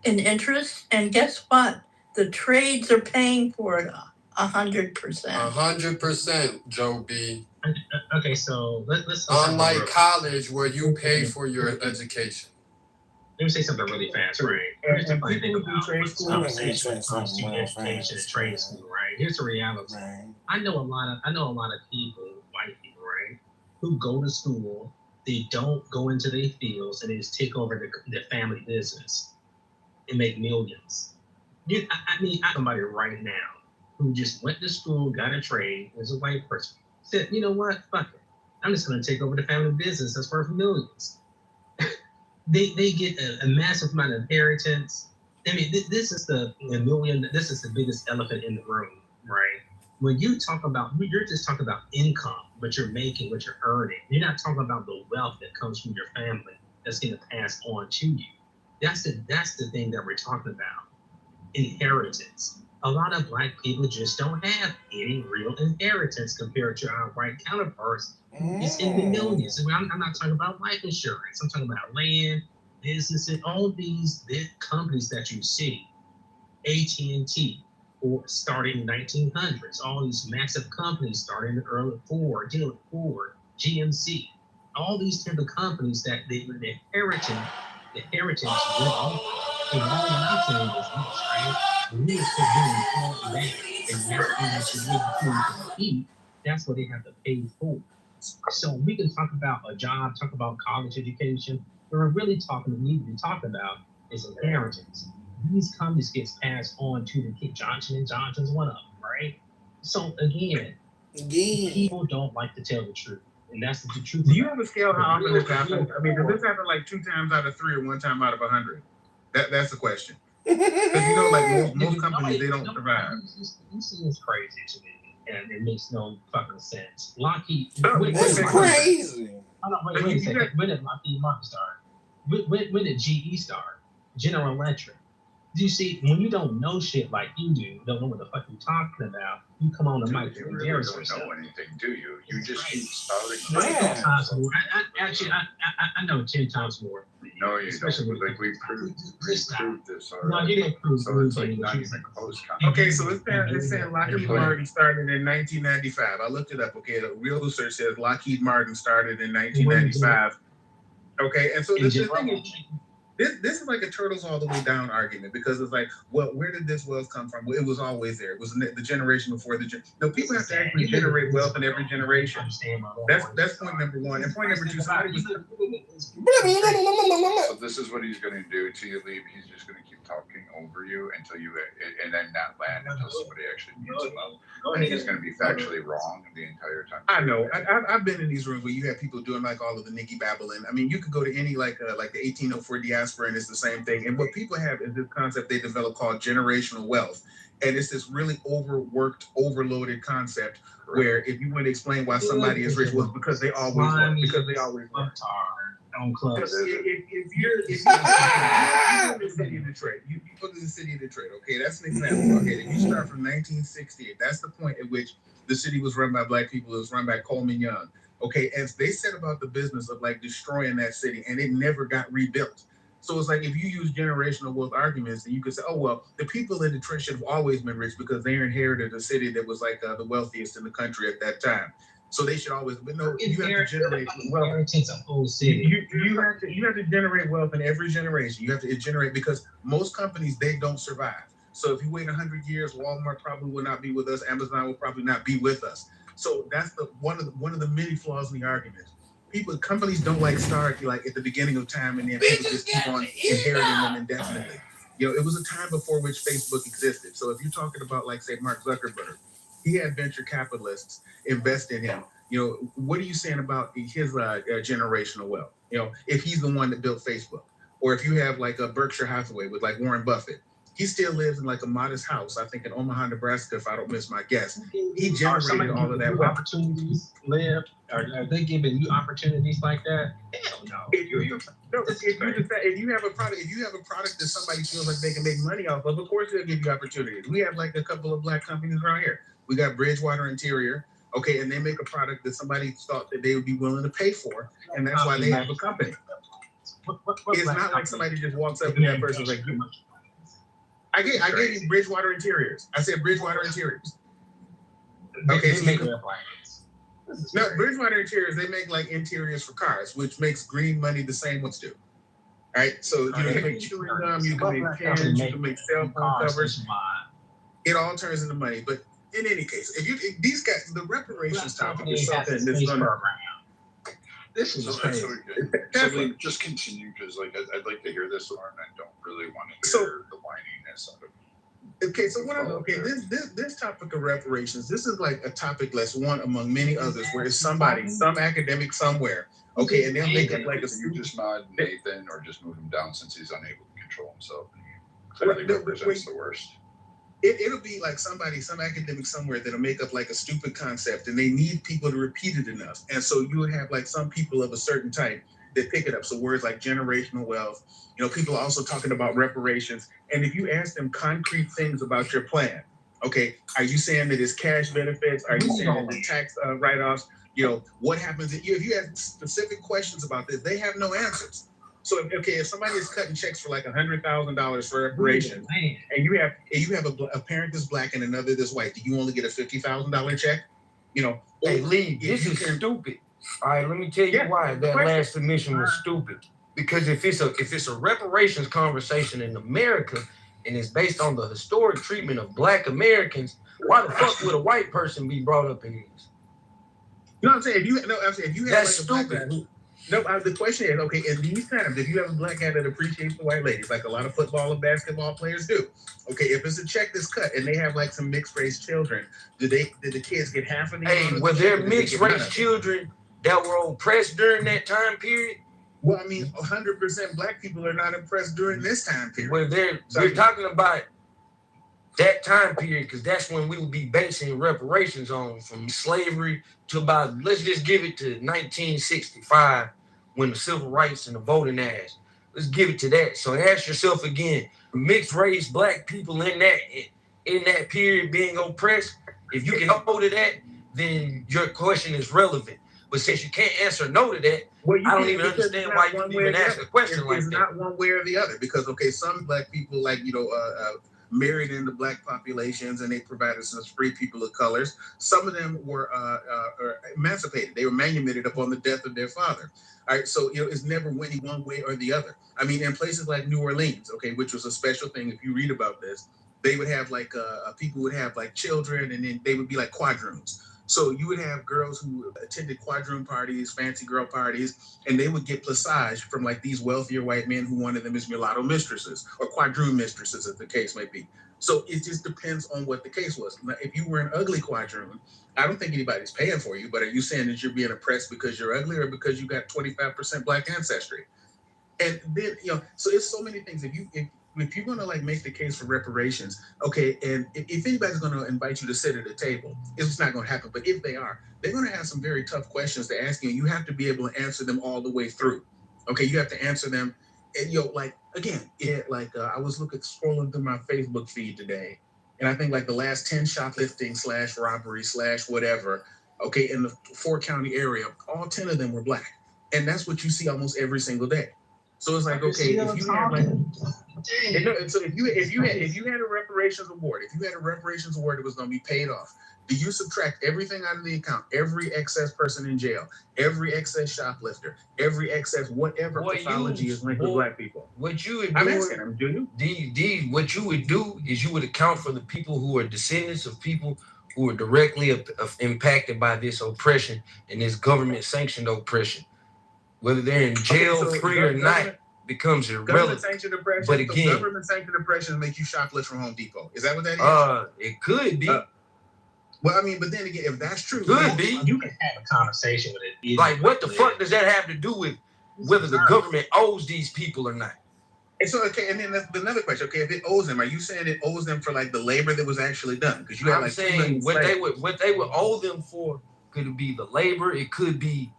in interest, and guess what? The trades are paying for it 100%. 100%, Joe B. Okay, so let's unlike college where you pay for your education. Let me say something really fast, right? Here's the funny thing about this conversation when it comes to education and trade school, right? Here's the reality. I know a lot of people, white people, right, who go to school, they don't go into their fields, and they just take over the family business and make millions. I mean, somebody right now who just went to school, got a trade, was a white person, said, you know what, fuck it. I'm just going to take over the family business that's worth millions. They get a massive amount of inheritance. I mean, this is the biggest elephant in the room, right? When you talk about, you're just talking about income, what you're making, what you're earning. You're not talking about the wealth that comes from your family that's going to pass on to you. That's the thing that we're talking about. Inheritance. A lot of black people just don't have any real inheritance compared to our white counterparts. It's in the millions. I'm not talking about life insurance. I'm talking about land, businesses, all these big companies that you see. AT&T, or starting in 1900s. All these massive companies starting in the early Ford, GMC. all these type of companies that the inheritance went on. And all I'm saying is this, right? When we are doing all of that, and now they should really compete, that's what they have to pay for. So we can talk about a job, talk about college education, but we're really need to be talking about is inheritance. These companies gets passed on to the kid. Johnson & Johnson's one of them, right? So again, people don't like to tell the truth. And that's the truth. Do you have a scale how often this happens? I mean, does this happen like 2 times out of 3 or 1 time out of 100? That's the question. Because like most companies, they don't survive. This is crazy to me, and it makes no fucking sense. Lockheed. That's crazy. Hold on, wait a second. When did Lockheed Martin start? When did GE start? General Electric. Do you see, when you don't know shit like you do, don't know what the fuck you're talking about, you come on the mic and embarrass yourself. You don't know anything, do you? You just keep spouting. I know 10 times more. No, you don't. Like we proved this already. No, you didn't prove so it's like not even close. Okay, so it's saying Lockheed Martin started in 1995. I looked it up. Okay, the real research says Lockheed Martin started in 1995. Okay, and so the thing is, this is like a turtles all the way down argument, because it's like, well, where did this wealth come from? Well, it was always there. It was the generation before No, people have to actually generate wealth in every generation. That's point number 1. And point number 2, somebody was... So this is what he's going to do till you leave. He's just going to keep talking over you until you, and then not land until somebody actually mutes him up. And he's going to be factually wrong the entire time. I know. I've been in these rooms where you have people doing like all of the Nicky babbling. I mean, you could go to any like the 1804 diaspora and it's the same thing. And what people have is this concept they develop called generational wealth. And it's this really overworked, overloaded concept where if you want to explain why somebody is rich, well, because they always were. Because they always were. If you're in the city of Detroit, you go to the city of Detroit, okay, that's an example. Okay, if you start from 1968, that's the point at which the city was run by black people. It was run by Coleman Young. Okay, and they set about the business of like destroying that city, and it never got rebuilt. So it's like if you use generational wealth arguments, then you could say, oh, well, the people in Detroit should have always been rich because they inherited a city that was like the wealthiest in the country at that time. So they should always, but no, you have to generate wealth. You have to generate wealth in every generation. You have to generate, because most companies, they don't survive. So if you wait 100 years, Walmart probably will not be with us. Amazon will probably not be with us. So that's one of the many flaws in the argument. Companies don't like start like at the beginning of time and then people just keep on inheriting them indefinitely. You know, it was a time before which Facebook existed. So if you're talking about like say Mark Zuckerberg, he had venture capitalists invest in him. You know, what are you saying about his generational wealth? You know, if he's the one that built Facebook, or if you have like a Berkshire Hathaway with like Warren Buffett, he still lives in like a modest house, I think in Omaha, Nebraska, if I don't miss my guess. He generated all of that wealth. Opportunities live? Are they giving you opportunities like that? Hell no. If you have a product that somebody feels like they can make money off of course they'll give you opportunities. We have like a couple of black companies around here. We got Bridgewater Interior, okay, and they make a product that somebody thought that they would be willing to pay for, and that's why they have a company. It's not like somebody just walks up to that person like, I gave you Bridgewater Interiors. I said Bridgewater Interiors. Okay, no, Bridgewater Interiors, they make like interiors for cars, which makes green money the same ones do. All right, so you can make chewing gum, you can make pens, you can make cell phone covers. It all turns into money. But in any case, if these guys, the reparations topic is something that's going to. This is so just continue, because like I'd like to hear this one. I don't really want to hear the whininess of it. Okay, so this topic of reparations, this is like a topic that's one among many others where it's some academic somewhere, okay, and they'll make it like you just nod Nathan or just move him down since he's unable to control himself. Clearly represents the worst. It'll be like some academic somewhere that'll make up like a stupid concept, and they need people to repeat it enough. And so you would have like some people of a certain type that pick it up. So words like generational wealth, you know, people are also talking about reparations. And if you ask them concrete things about your plan, okay, are you saying that it's cash benefits? Are you saying that it's tax write-offs? You know, what happens if you have specific questions about this? They have no answers. So if somebody is cutting checks for like $100,000 for reparations, and you have a parent that's black and another that's white, do you only get a $50,000 check? You know, hey Lee, this is stupid. All right, let me tell you why that last submission was stupid. Because if it's a reparations conversation in America and it's based on the historic treatment of Black Americans, why the fuck would a white person be brought up in these? You know what I'm saying? If you have That's like a stupid. black guy the question is, okay, in these times, if you have a black guy that appreciates the white ladies, like a lot of football and basketball players do, okay, if it's a check that's cut and they have like some mixed race children, did the kids get half of the? Hey, were there mixed race children that were oppressed during that time period? Well, I mean, 100% black people are not oppressed during this time period. Well, we're talking about that time period because that's when we would be basing reparations on, from slavery to about, let's just give it to 1965 when the Civil Rights and the Voting Act. Let's give it to that. So ask yourself again, mixed race black people in that period being oppressed, if you can hold to that, then your question is relevant. But since you can't answer no to that, I don't even understand why you even ask a question like that. It's not one way or the other because, okay, some black people, like, married into black populations and they provided some free people of colors. Some of them were emancipated. They were manumitted upon the death of their father. All right, so it's never winning one way or the other. I mean, in places like New Orleans, okay, which was a special thing. If you read about this, they would have like people would have like children, and then they would be like quadroons. So you would have girls who attended quadroon parties, fancy girl parties, and they would get placage from like these wealthier white men who wanted them as mulatto mistresses or quadroon mistresses, as the case may be. So it just depends on what the case was. Now, if you were an ugly quadroon, I don't think anybody's paying for you, but are you saying that you're being oppressed because you're ugly or because you got 25% black ancestry? And then, so it's so many things. If you're going to like make the case for reparations, okay, and if anybody's going to invite you to sit at a table, it's not going to happen. But if they are, they're going to have some very tough questions to ask you, and you have to be able to answer them all the way through. Okay, you have to answer them. And like again, I was scrolling through my Facebook feed today, and I think like the last 10 shoplifting / robbery / whatever, okay, in the 4-county area, all 10 of them were black, and that's what you see almost every single day. So it's like, okay, if you had like, so if you had a reparations award, that was going to be paid off, do you subtract everything out of the account? Every excess person in jail, every excess shoplifter, every excess whatever pathology is linked with black people. What you would do, I'm asking them, do you? What you would do is you would account for the people who are descendants of people who are directly impacted by this oppression and this government-sanctioned oppression. Whether they're in jail, free or not, becomes irrelevant. But again, government-sanctioned oppression make you shoplift from Home Depot. Is that what that is? It could be. Well, I mean, but then again, if that's true, could be. You can have a conversation with it. Like, what the fuck does that have to do with whether the government owes these people or not? And so, okay, and then that's another question. Okay, if it owes them, are you saying it owes them for like the labor that was actually done? Because you have like saying what they would owe them for could be the labor. It could be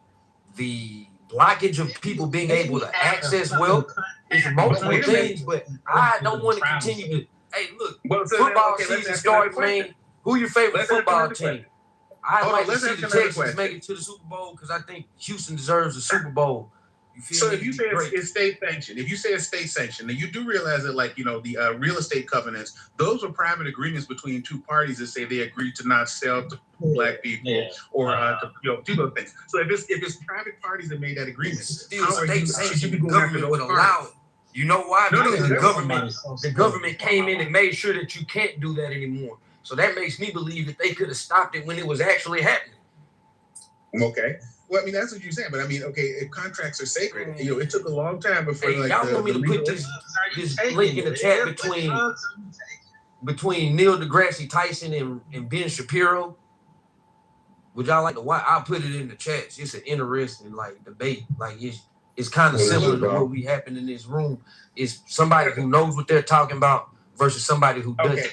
the blockage of people being able to access wealth. It's multiple things, but I don't want to continue to. Hey, look, football season started, man. Who your favorite football team? I'd like to see the Texans make it to the Super Bowl because I think Houston deserves a Super Bowl. So if you say it's state sanctioned, then you do realize that, like, the real estate covenants, those are private agreements between two parties that say they agreed to not sell to black people or to do those things. So if it's private parties that made that agreement, still state sanctioned, the government would allow it. You know why? Because the government came in and made sure that you can't do that anymore. So that makes me believe that they could have stopped it when it was actually happening. Okay. Well, I mean, that's what you're saying, but I mean, okay, if contracts are sacred, it took a long time before. Hey, y'all want me to put this link in the chat between Neil deGrasse Tyson and Ben Shapiro? Would y'all like to watch? I'll put it in the chat. It's an interesting debate. Like it's kind of similar to what we happened in this room. It's somebody who knows what they're talking about versus somebody who doesn't. Okay.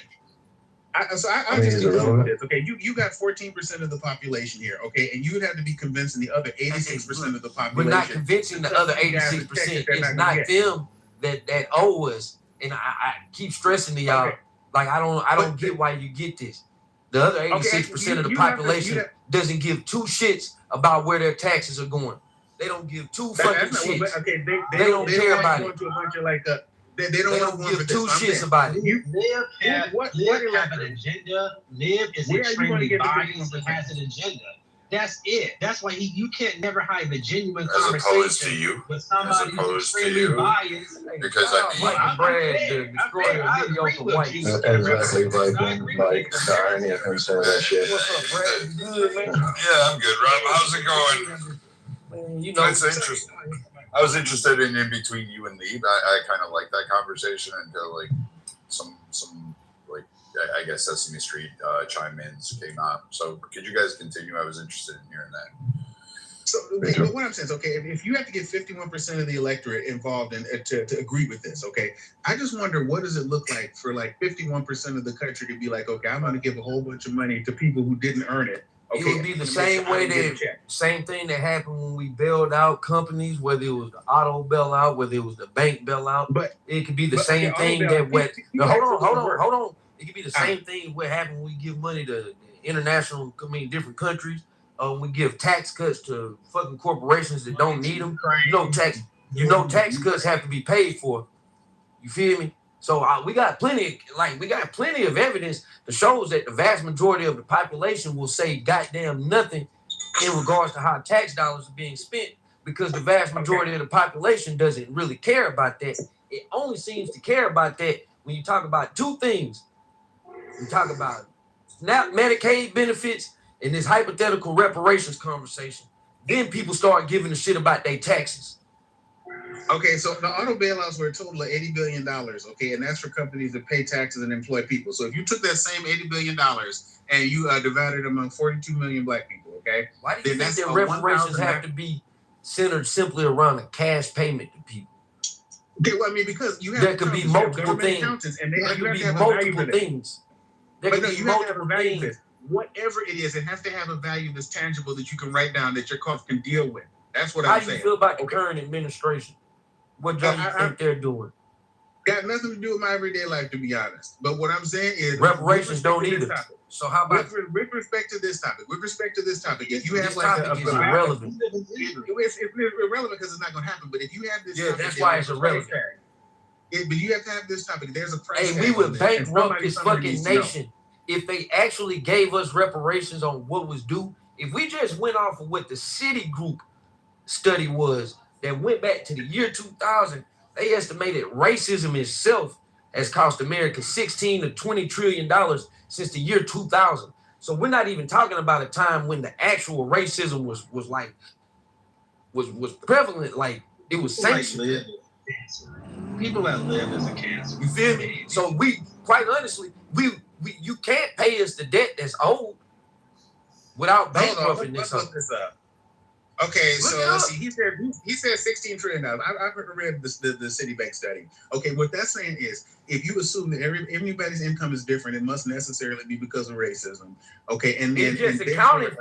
I'll just conclude with this. Okay, you got 14% of the population here, okay, and you would have to be convincing the other 86% of the population. We're not convincing the other 86%. It's not them that owe us, and I keep stressing to y'all. Okay. Like I don't get why you get this. The other 86% of the population doesn't give two shits about where their taxes are going. They don't give two fucking shits. Okay, they don't care about it. They don't give two shits about it. Live have an agenda. Live is extremely biased and has an agenda. That's it. That's why you can't never have a genuine As opposed to conversation you. with somebody who's extremely biased. Because Michael Brad, the destroyer of mediocre whites. Exactly, like the irony of him saying that shit. What's up, Brad? You good, man? Yeah, I'm good, Rob. How's it going? Man, you know, It's interesting. I was interested in between you and Lee. I kind of like that conversation until like some like I guess Sesame Street chime-ins came out. So could you guys continue? I was interested in hearing that. So but what I'm saying is, okay, if you have to get 51% of the electorate involved in to agree with this, okay, I just wonder what does it look like for like 51% of the country to be like, okay, I'm going to give a whole bunch of money to people who didn't earn it. Okay, it would be the same way same thing that happened when we bailed out companies, whether it was the auto bailout, whether it was the bank bailout. But it could be the same thing that what. Hold on. It could be the same thing what happened when we give money to international, different countries. We give tax cuts to fucking corporations that don't need them. Tax cuts have to be paid for. You feel me? So we got plenty of evidence that shows that the vast majority of the population will say goddamn nothing in regards to how tax dollars are being spent, because the vast majority of the population doesn't really care about that. It only seems to care about that when you talk about two things. You talk about SNAP Medicaid benefits and this hypothetical reparations conversation. Then people start giving a shit about their taxes. Okay, so the auto bailouts were a total of $80 billion, okay, and that's for companies that pay taxes and employ people. So if you took that same $80 billion and you divided it among 42 million black people, okay? Why do you think that reparations have to be centered simply around a cash payment to people? Okay, well, I mean, because you have there could be multiple things. And there could be multiple things. There could be multiple things. Whatever it is, it has to have a value that's tangible that you can write down that your cost can deal with. That's what I'm saying. How do you feel about the current administration? What do you think they're doing? Got nothing to do with my everyday life, to be honest. But what I'm saying is reparations don't either. So how about with respect to this topic? If you have this topic is irrelevant. It's irrelevant because it's not going to happen. But if you have this, topic, that's why it's irrelevant. But you have to have this topic. There's a price. Hey, we would bankrupt this fucking nation if they actually gave us reparations on what was due. If we just went off of what the Citigroup study was that went back to the year 2000, they estimated racism itself has cost America $16 to $20 trillion since the year 2000. So we're not even talking about a time when the actual racism was prevalent, like it was sanctioned. People that live as a cancer. You feel me? So we, quite honestly, you can't pay us the debt that's owed without bankrupting this up. Okay, so let's see. He said $16 trillion. I've read the Citibank study. Okay, what that's saying is, if you assume that everybody's income is different, it must necessarily be because of racism. Okay, and then they just accounted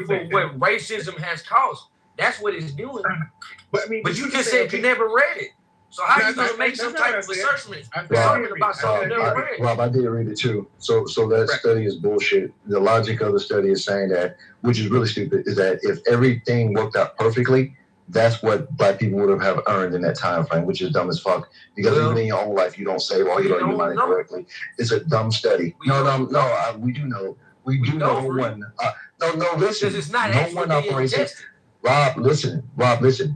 for what racism has cost. That's what it's doing. But you just said you never read it. So how are you going to make some type of assertion about something you never read? Rob, I did read it too. So that study is bullshit. The logic of the study is saying that, which is really stupid, is that if everything worked out perfectly, that's what black people would have earned in that time frame, which is dumb as fuck. Because even in your own life, you don't save or you don't use money correctly. It's a dumb study. We do know. We do know one. Listen. It's not no one operates. Rob, listen.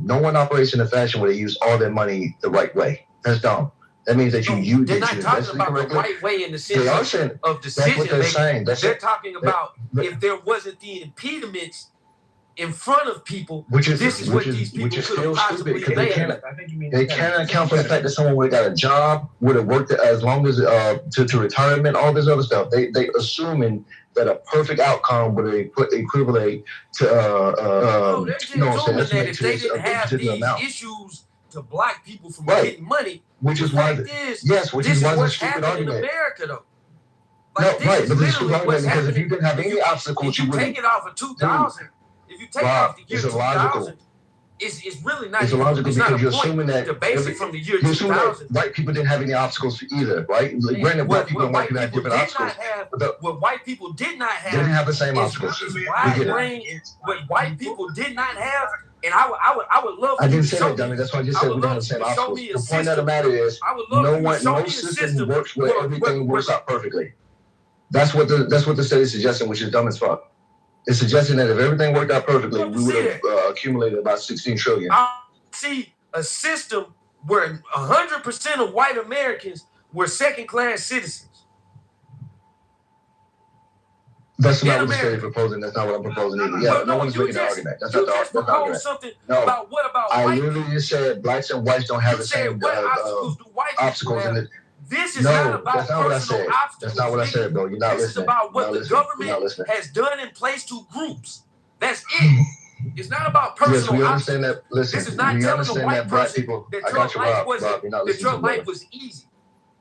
No one operates in a fashion where they use all their money the right way. That's dumb. That means that they're not talking about the right way in the sense of decision making. They're talking about if there wasn't the impediments in front of people, this is what these people could have possibly made. They cannot account for the fact that someone would have got a job, would have worked as long as to retirement, all this other stuff. They assuming that a perfect outcome would equivalent to they're just assuming that if they didn't have these issues to black people from getting money, which is why this is what's happening in America though. But this is argument because if you didn't have any obstacles, you take it off of 2000. If you take off the year 2000, it's really not. It's illogical because you're assuming that to base it from the year 2000. White people didn't have any obstacles either, right? Granted, black people and white people had different obstacles. What white people did not have, didn't have the same obstacles. What white people did not have, and I would love. I didn't say that, dummy. That's why I just said we don't have the same obstacles. The point of the matter is, no system works where everything works out perfectly. That's what the study is suggesting, which is dumb as fuck. It's suggesting that if everything worked out perfectly, we would have accumulated about 16 trillion. I see a system where 100% of white Americans were second-class citizens. That's not what the study is proposing. That's not what I'm proposing either. Yeah, no one's making the argument. That's not the argument. Something no. About what about I white literally just said blacks and whites don't have the same obstacles in it. This is not about that's not what I said. obstacles. That's not what I said, bro. You're not this listening. This is about what the government has done in place to groups. That's it. It's not about personal. Yes, we understand that. Listen, this is not we telling understand the white that black person people. that I your got you, life Rob. You're not that your listening life was easy.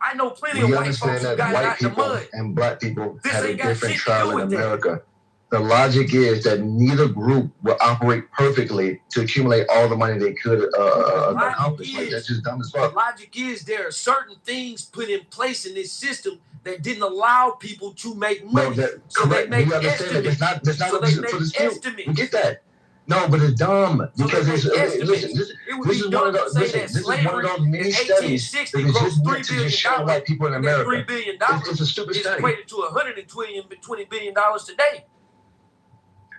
I know plenty of we white folks understand who that got white out the people mud. and black people This have a ain't got different shit to do trial in with that. America. The logic is that neither group will operate perfectly to accumulate all the money they could accomplish. Like, that's just dumb as fuck. The logic is there are certain things put in place in this system that didn't allow people to make money. No, so correct. they make We understand estimates. that. That's not So a they reason make for dispute. estimates. We get that. No, but it's dumb because So it's estimates. listen. It would This be is dumb one of to those. say Listen, that this is one of slavery those in mini studies 1860 that is grossed just $3 meant to just show billion. white people in And that America. $3 billion It's a stupid is study. equated to $120 billion today.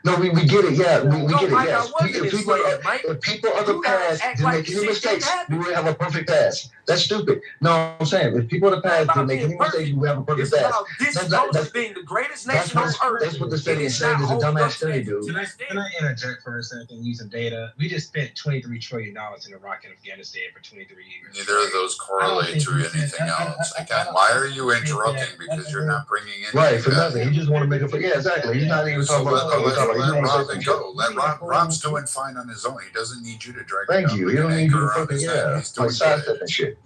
No, we get it. Yeah, we No, get it. Mike, Yes. I wasn't enslaved, Mike. If people of the You guys past act didn't like make any shit didn't mistakes, happen. we would have a perfect past. That's stupid. No, I'm saying if people of the past didn't make any mistakes, we would have a perfect It's past. about this supposed to being the greatest nation on earth. That's what the study is It's saying. not It's a holding dumbass up to study, that. dude. Can I interject for a second using data? We just spent $23 trillion in Iraq and Afghanistan for 23 years. Neither of those correlate to anything else. Again, why are you interrupting? Because you're not bringing in Right, for nothing. You just want to make a yeah, exactly. He's not even talking about let Rob go. Let Rob's doing fine on his own. He doesn't need you to drag. Thank you. You don't need to fucking He's doing sidestep and shit.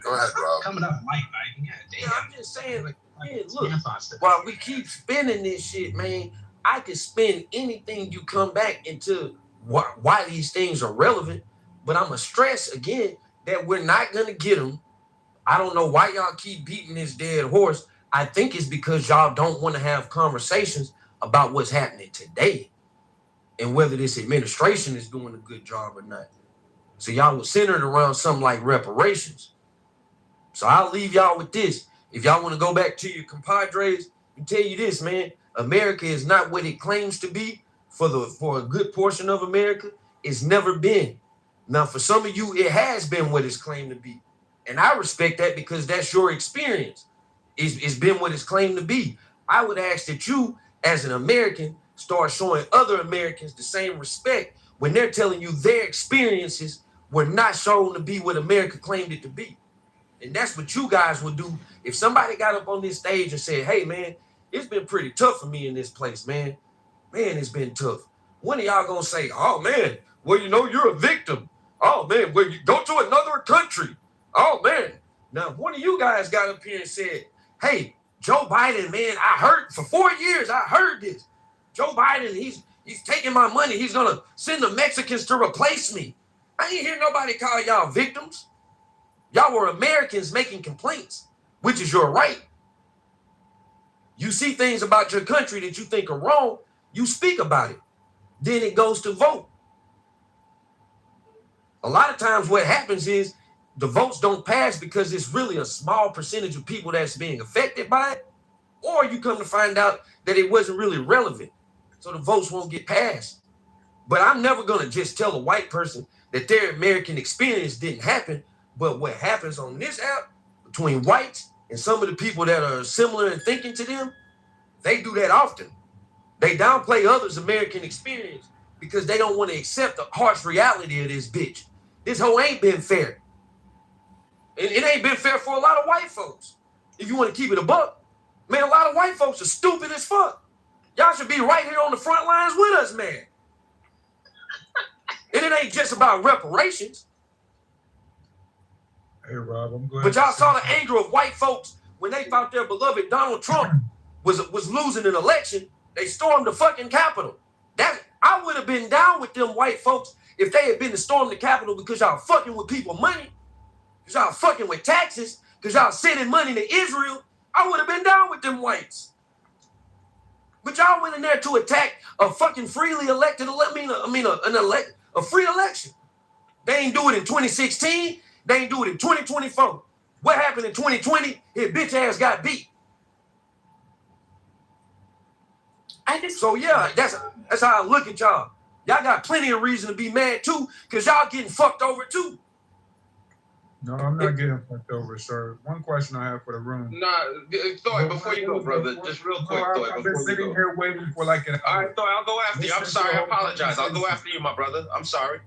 Go ahead, Rob. Coming up, Mike. Yeah, I'm just saying, man, look, while we keep spending this shit, man, I could spend anything you come back into why these things are relevant, but I'm going to stress again that we're not going to get them. I don't know why y'all keep beating this dead horse. I think it's because y'all don't want to have conversations about what's happening today and whether this administration is doing a good job or not. So y'all was centered around something like reparations. So I'll leave y'all with this. If y'all want to go back to your compadres, I tell you this, man. America is not what it claims to be for a good portion of America. It's never been. Now, for some of you, it has been what it's claimed to be. And I respect that because that's your experience. It's been what it's claimed to be. I would ask that you, as an American, start showing other Americans the same respect when they're telling you their experiences were not shown to be what America claimed it to be. And that's what you guys would do if somebody got up on this stage and said, hey, man, it's been pretty tough for me in this place, man. Man, it's been tough. When are y'all going to say, oh, man, well, you know, you're a victim. Oh, man, well, you go to another country. Oh, man. Now, one of you guys got up here and said, hey, Joe Biden, man, I heard for 4 years, I heard this. Joe Biden, he's taking my money. He's going to send the Mexicans to replace me. I ain't hear nobody call y'all victims. Y'all were Americans making complaints, which is your right. You see things about your country that you think are wrong, you speak about it. Then it goes to vote. A lot of times what happens is the votes don't pass because it's really a small percentage of people that's being affected by it, or you come to find out that it wasn't really relevant, so the votes won't get passed. But I'm never going to just tell a white person that their American experience didn't happen. But what happens on this app between whites and some of the people that are similar in thinking to them, they do that often. They downplay others' American experience because they don't want to accept the harsh reality of this bitch. This whole ain't been fair. It ain't been fair for a lot of white folks. If you want to keep it a buck, man, a lot of white folks are stupid as fuck. Y'all should be right here on the front lines with us, man. And it ain't just about reparations. Hey, Rob, I'm glad. But y'all saw the anger of white folks when they thought their beloved Donald Trump was losing an election. They stormed the fucking Capitol. I would have been down with them white folks if they had been to storm the Capitol because y'all fucking with people money, because y'all fucking with taxes, because y'all sending money to Israel. I would have been down with them whites. But y'all went in there to attack a fucking freely elected, a free election. They ain't do it in 2016. They ain't do it in 2024. What happened in 2020? His bitch ass got beat. So yeah, that's how I look at y'all. Y'all got plenty of reason to be mad too, because y'all getting fucked over too. No, I'm not getting fucked over, sir. One question I have for the room. Thor, before you go, brother, just real quick, Thor, I've been sitting here waiting for like an hour. All right, Thor, I'll go after you. I'm sorry, I apologize. I'll go after you, my brother. I'm sorry.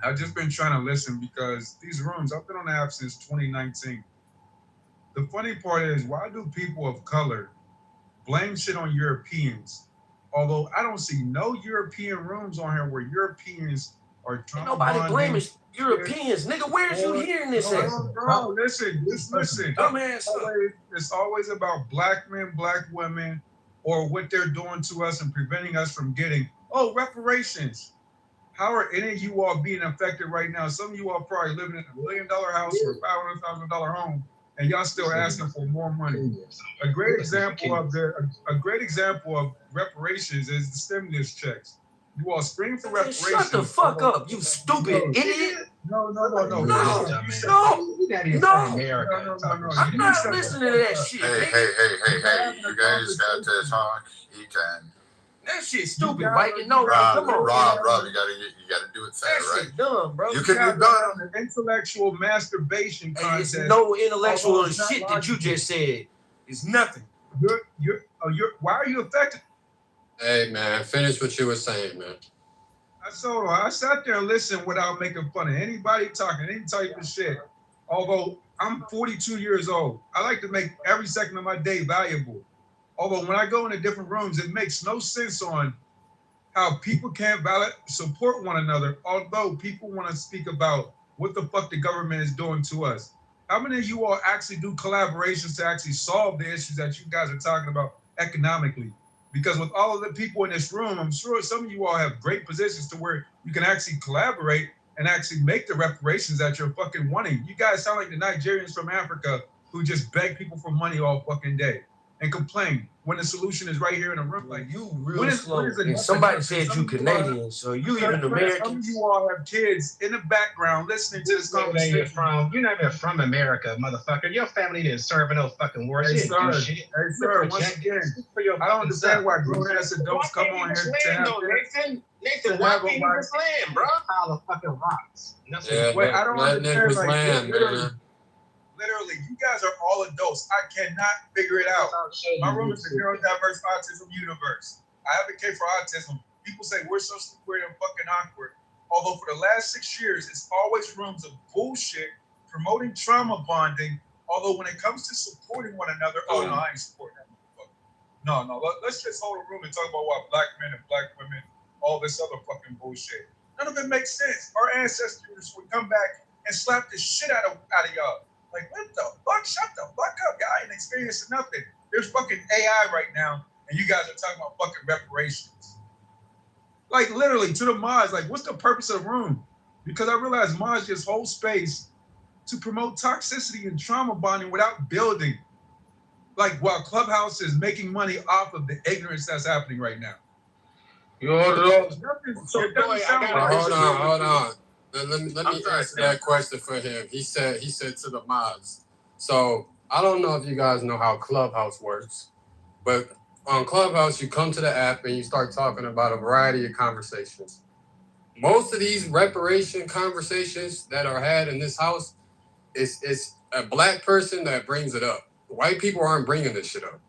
I've just been trying to listen because these rooms, I've been on the app since 2019. The funny part is, why do people of color blame shit on Europeans? Although I don't see no European rooms on here where Europeans are trying to Nobody blaming Europeans. Nigga, where's you hearing this at? Bro, listen. Dumbass. It's always about black men, black women, or what they're doing to us and preventing us from getting, reparations. How are any of you all being affected right now? Some of you all probably living in $1 million house or a $500,000 home, and y'all still asking for more money. A great example of reparations is the stimulus checks. You all scream for reparations. Shut the fuck up, you stupid idiot. No. I'm not listening to that shit. Hey, you guys got to talk. He can. That shit's stupid, Mike. No, Rob, come on. Rob, you gotta do it fair, that shit dumb, bro. You can do better. An intellectual masturbation contest. It's no intellectual shit that you just said. It's nothing. Why are you affected? Hey man, finish what you were saying, man. I sat there and listened without making fun of anybody talking any type of shit. Although I'm 42 years old, I like to make every second of my day valuable. Although when I go into different rooms, it makes no sense on how people can't support one another, although people want to speak about what the fuck the government is doing to us. How many of you all actually do collaborations to actually solve the issues that you guys are talking about economically? Because with all of the people in this room, I'm sure some of you all have great positions to where you can actually collaborate and actually make the reparations that you're fucking wanting. You guys sound like the Nigerians from Africa who just beg people for money all fucking day and complain when the solution is right here in the room. Like you real slow. And somebody said you Canadian, so you even American. Some of you all have kids in the background listening to this conversation. You're not even from America, motherfucker. Your family didn't serve in no fucking war. Hey, sir, once again, I don't understand why grown-ass adults come on here to have Nathan, why can't you just land, bro? Pile of fucking rocks. Wait, I don't understand. Like, land, literally, you guys are all adults. I cannot figure it out. My room is the neurodiverse autism universe. I advocate for autism. People say we're so stupid and fucking awkward. Although for the last 6 years, it's always rooms of bullshit promoting trauma bonding. Although when it comes to supporting one another, I ain't supporting that motherfucker. No. Let's just hold a room and talk about what black men and black women, all this other fucking bullshit. None of it makes sense. Our ancestors would come back and slap the shit out of y'all. Like, what the fuck? Shut the fuck up. Y'all ain't experiencing nothing. There's fucking AI right now, and you guys are talking about fucking reparations. Like, literally, to the mods, like, what's the purpose of the room? Because I realize mods just hold space to promote toxicity and trauma bonding without building. Like, while Clubhouse is making money off of the ignorance that's happening right now. Hold on. Let me answer that question for him. He said to the mods. So I don't know if you guys know how Clubhouse works, but on Clubhouse you come to the app and you start talking about a variety of conversations. Most of these reparation conversations that are had in this house is a black person that brings it up. White people aren't bringing this shit up.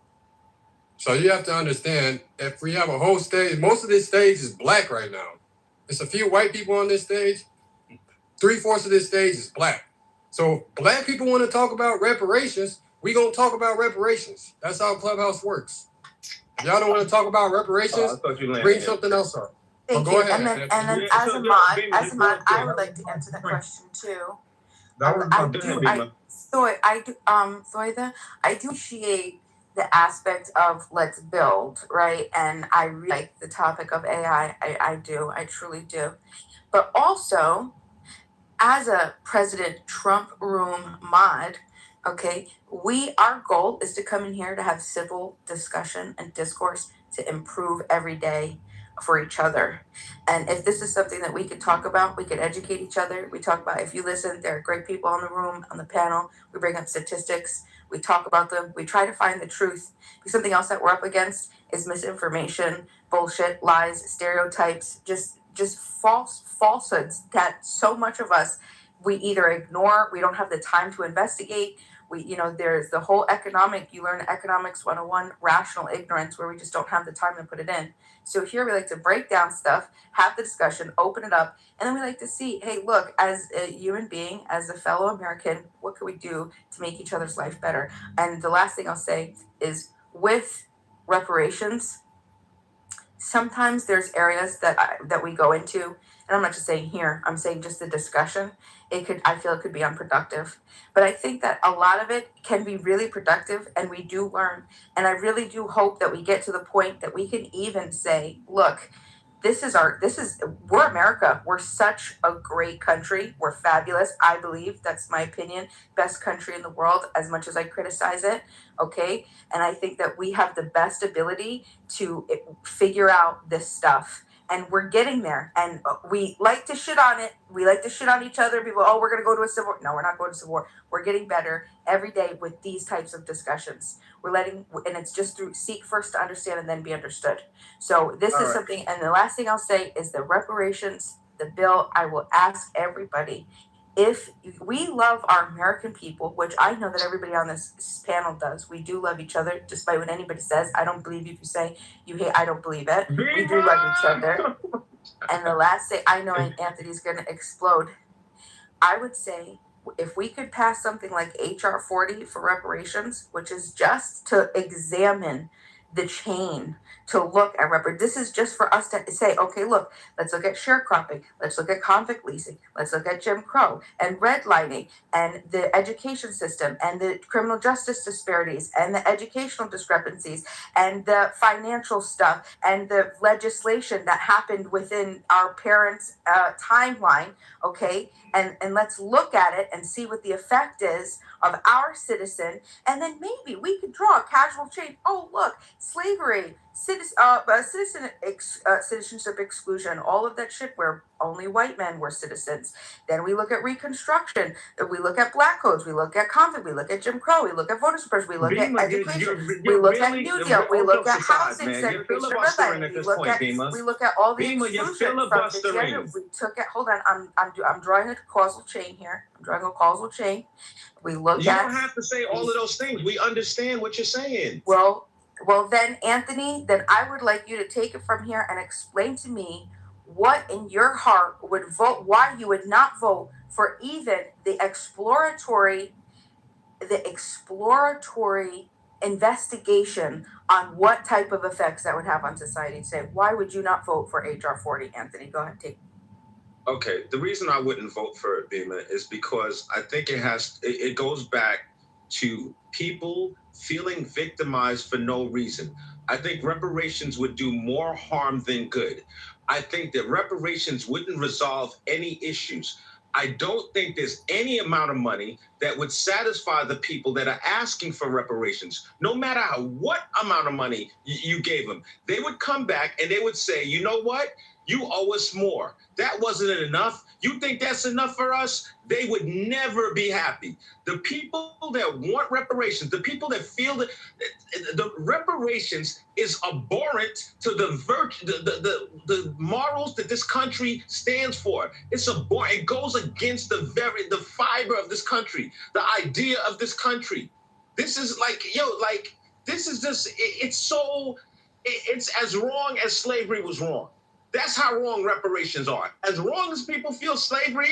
So you have to understand, if we have a whole stage, most of this stage is black right now. There's a few white people on this stage. 3/4 of this stage is black. So black people want to talk about reparations. We gonna talk about reparations. That's how Clubhouse works. If y'all don't want to talk about reparations, bring something else up. Thank Go you. ahead. And then as a mod, I would like to answer that question too. I do appreciate the aspect of let's build, right? And I really like the topic of AI. I truly do. But also, as a President Trump room mod, okay, our goal is to come in here to have civil discussion and discourse to improve every day. for each other. And if this is something that we could talk about, we could educate each other. We talk about, if you listen, there are great people on the room, on the panel. We bring up statistics. We talk about them. We try to find the truth. Because something else that we're up against is misinformation, bullshit, lies, stereotypes, just falsehoods that so much of us, we either ignore, we don't have the time to investigate. There's the whole you learn economics 101, rational ignorance, where we just don't have the time to put it in. So here we like to break down stuff, have the discussion, open it up, and then we like to see, hey, look, as a human being, as a fellow American, what can we do to make each other's life better? And the last thing I'll say is, with reparations, sometimes there's areas that we go into, and I'm not just saying here, I'm saying just the discussion, I feel it could be unproductive. But I think that a lot of it can be really productive, and we do learn. And I really do hope that we get to the point that we can even say, look, we're America. We're such a great country. We're fabulous. I believe, that's my opinion, best country in the world, as much as I criticize it. Okay. And I think that we have the best ability to figure out this stuff. And we're getting there. And we like to shit on it. We like to shit on each other. People, oh, we're going to go to a civil war. No, we're not going to civil war. We're getting better every day with these types of discussions. And it's just through seek first to understand and then be understood. So this is something, and the last thing I'll say is the reparations, the bill. I will ask everybody, if we love our American people, which I know that everybody on this panel does, we do love each other, despite what anybody says. I don't believe you if you say you hate, I don't believe it. We do love each other. And the last thing, I know Anthony's going to explode. I would say, if we could pass something like HR 40 for reparations, which is just to examine the chain, to look at this is just for us to say, okay, look, let's look at sharecropping, let's look at convict leasing, let's look at Jim Crow and redlining and the education system and the criminal justice disparities and the educational discrepancies and the financial stuff and the legislation that happened within our parents' timeline, okay? And let's look at it and see what the effect is of our and then maybe we could draw a casual chain. Oh, look, slavery, citizenship exclusion, all of that shit where only white men were citizens. Then we look at Reconstruction, we look at Black codes, we look at convict, we look at Jim Crow, we look at voter suppression, we look at education, we look at New Deal, we look at housing segregation, we look at all the exclusion from the gender. We took it. Hold on, I'm drawing a causal chain here. I'm drawing a causal chain. We look you at. You don't have to say all of those things. We understand what you're saying. Well, then, Anthony, then I would like you to take it from here and explain to me what in your heart would vote, why you would not vote for even the exploratory investigation on what type of effects that would have on society. Say, why would you not vote for HR 40, Anthony? Go ahead, take. Okay, the reason I wouldn't vote for it, Bima, is because I think it goes back to people feeling victimized for no reason. I think reparations would do more harm than good. I think that reparations wouldn't resolve any issues. I don't think there's any amount of money that would satisfy the people that are asking for reparations. No matter what amount of money you gave them, they would come back and they would say, you know what? You owe us more. That wasn't enough. You think that's enough for us? They would never be happy. The people that want reparations, the people that feel that the reparations is abhorrent to the morals that this country stands for. It's abhorrent. It goes against the fiber of this country, the idea of this country. This is this is just, it's as wrong as slavery was wrong. That's how wrong reparations are. As wrong as people feel slavery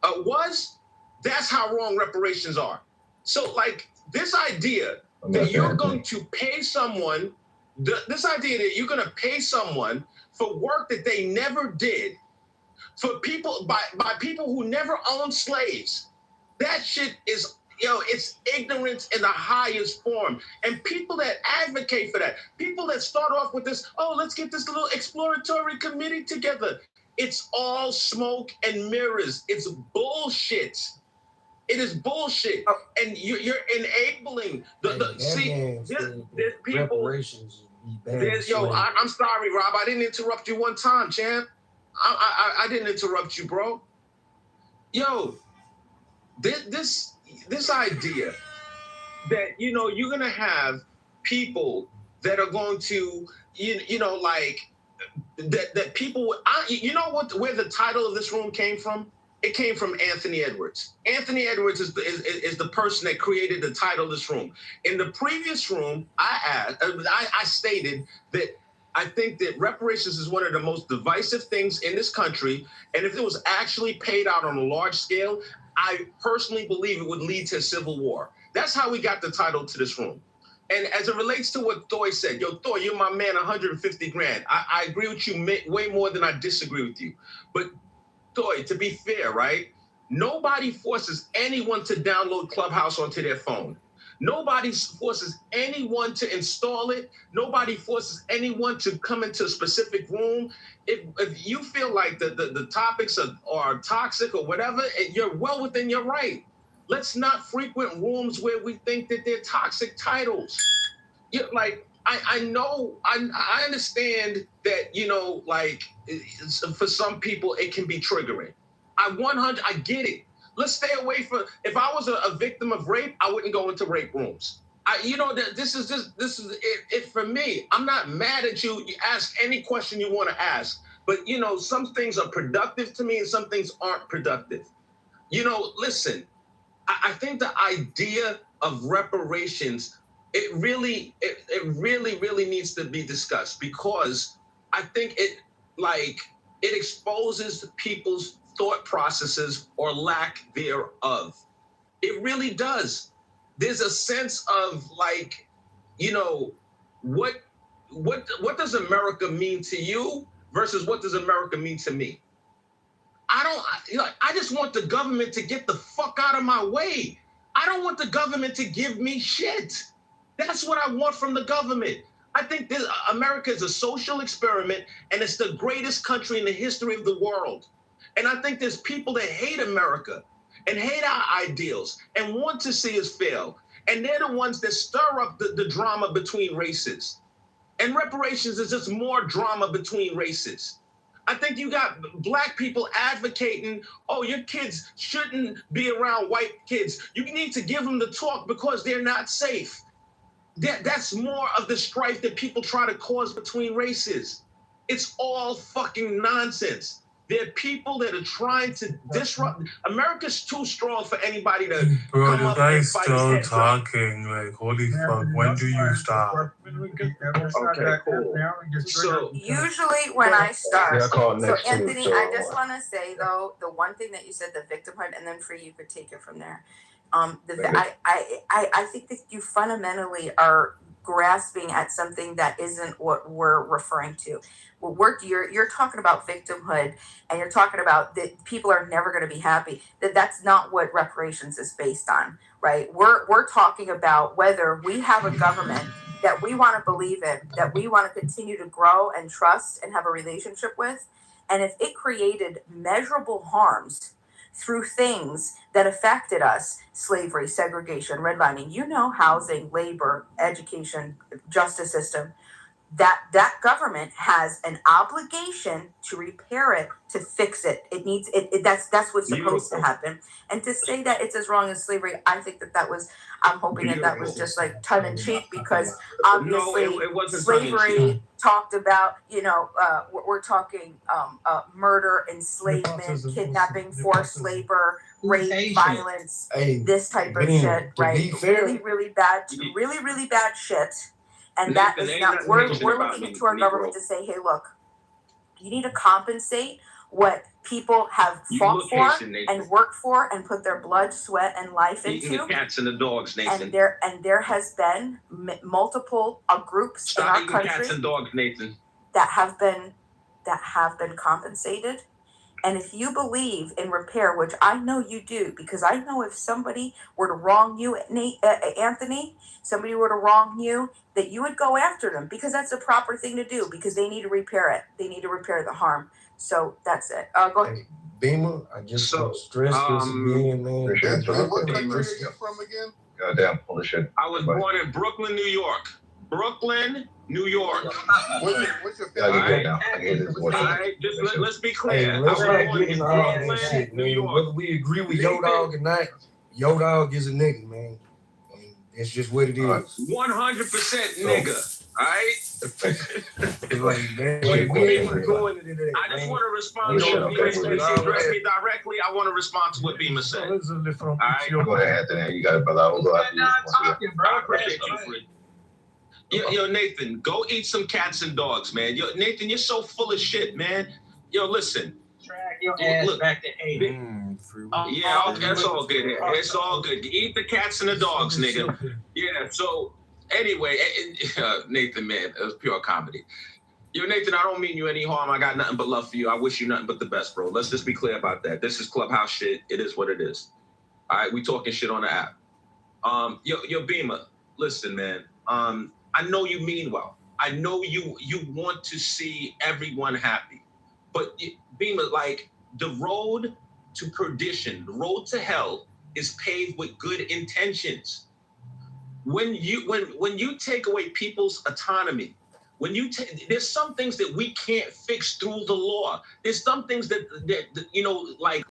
was, that's how wrong reparations are. So, this idea that you're going to pay someone, this idea that you're going to pay someone for work that they never did, for people by people who never owned slaves, that shit is, it's ignorance in the highest form. And people that advocate for that, people that start off with this, oh, let's get this little exploratory committee together. It's all smoke and mirrors. It's bullshit. It is bullshit. And you're enabling the people. Reparations I'm sorry, Rob. I didn't interrupt you one time, champ. I didn't interrupt you, bro. Yo, this idea that you're gonna have people that are going to that people. Where the title of this room came from? It came from Anthony Edwards. Anthony Edwards is the person that created the title of this room. In the previous room, I stated that I think that reparations is one of the most divisive things in this country, and if it was actually paid out on a large scale, I personally believe it would lead to a civil war. That's how we got the title to this room. And as it relates to what Thoy said, Thoy, you're my man, 150 grand. I agree with you way more than I disagree with you. But Thoy, to be fair, right? Nobody forces anyone to download Clubhouse onto their phone. Nobody forces anyone to install it. Nobody forces anyone to come into a specific room. If you feel like the topics are toxic or whatever, you're well within your right. Let's not frequent rooms where we think that they're toxic titles. I know, I understand that, for some people, it can be triggering. I get it. Let's stay away from, if I was a victim of rape, I wouldn't go into rape rooms. This is it for me. I'm not mad at you. You ask any question you want to ask, but some things are productive to me and some things aren't productive. Listen, I think the idea of reparations, it really needs to be discussed, because I think it exposes people's thought processes or lack thereof. It really does. There's a sense of what does America mean to you versus what does America mean to me? I just want the government to get the fuck out of my way. I don't want the government to give me shit. That's what I want from the government. I think America is a social experiment, and it's the greatest country in the history of the world. And I think there's people that hate America and hate our ideals and want to see us fail. And they're the ones that stir up the drama between races. And reparations is just more drama between races. I think you got black people advocating, oh, your kids shouldn't be around white kids. You need to give them the talk because they're not safe. That's more of the strife that people try to cause between races. It's all fucking nonsense. There are people that are trying to disrupt. America's too strong for anybody to come up and fight. Still talking, like, holy fuck, when do you stop? Okay, cool. So usually when I start, so next Anthony, too, so, I just want to say though, the one thing that you said, the victimhood, and then Free, you could take it from there. I think that you fundamentally are grasping at something that isn't what we're referring to. You're talking about victimhood, and you're talking about that people are never going to be happy. That's not what reparations is based on, right? We're talking about whether we have a government that we want to believe in, that we want to continue to grow and trust and have a relationship with, and if it created measurable harms through things that affected us, slavery, segregation, redlining, housing, labor, education, justice system, that government has an obligation to repair it, to fix it. It needs it. That's what's supposed to happen. And to say that it's as wrong as slavery, I think that was. I'm hoping that was just like tongue in cheek, because obviously it wasn't slavery talked about. We're talking murder, enslavement, kidnapping, forced labor, rape, violence, this type of shit, right? Really bad shit. And that is not, we're looking to our government to say, hey, look, you need to compensate what people have fought for and worked for and put their blood, sweat, and life Eating into. The cats and the dogs, Nathan. And there has been multiple groups in our country cats and dogs, Nathan. that have been compensated. And if you believe in repair, which I know you do, because I know if somebody were to wrong you, Anthony, somebody were to wrong you, that you would go after them, because that's the proper thing to do, because they need to repair it. They need to repair the harm. So that's it. Go ahead. Beamer, I just stress this again, man. What country are you from again? Goddamn full of shit. I was born in Brooklyn, New York. Brooklyn, New York. What's your favorite? All right, just let's be clear. Hey, let's I was not born get in into all that Brooklyn, shit, New man. York. Whether we agree with Yo Dog or not, Yo Dog is a nigga, man. I mean, it's just what it is. 100% nigga. All right. Like, man, we ain't even going into that. I just want to respond to what Beamer said. She addressed me directly. I want to respond to what Beamer said. All right. Go ahead, Anthony. You got it, brother. I will go after you. I appreciate you, Free. Yo, Nathan, go eat some cats and dogs, man. Yo, Nathan, you're so full of shit, man. Yo, listen. Drag your ass back to 80. Yeah, okay, that's all good. It's all good. Eat the cats and the dogs, nigga. Yeah, so anyway, Nathan, man, it was pure comedy. Yo, Nathan, I don't mean you any harm. I got nothing but love for you. I wish you nothing but the best, bro. Let's just be clear about that. This is Clubhouse shit. It is what it is. All right, we talking shit on the app. Yo, Beamer, listen, man. I know you mean well. I know you want to see everyone happy. But Beamer, like, the road to perdition, the road to hell is paved with good intentions. When you take away people's autonomy, there's some things that we can't fix through the law. There's some things that like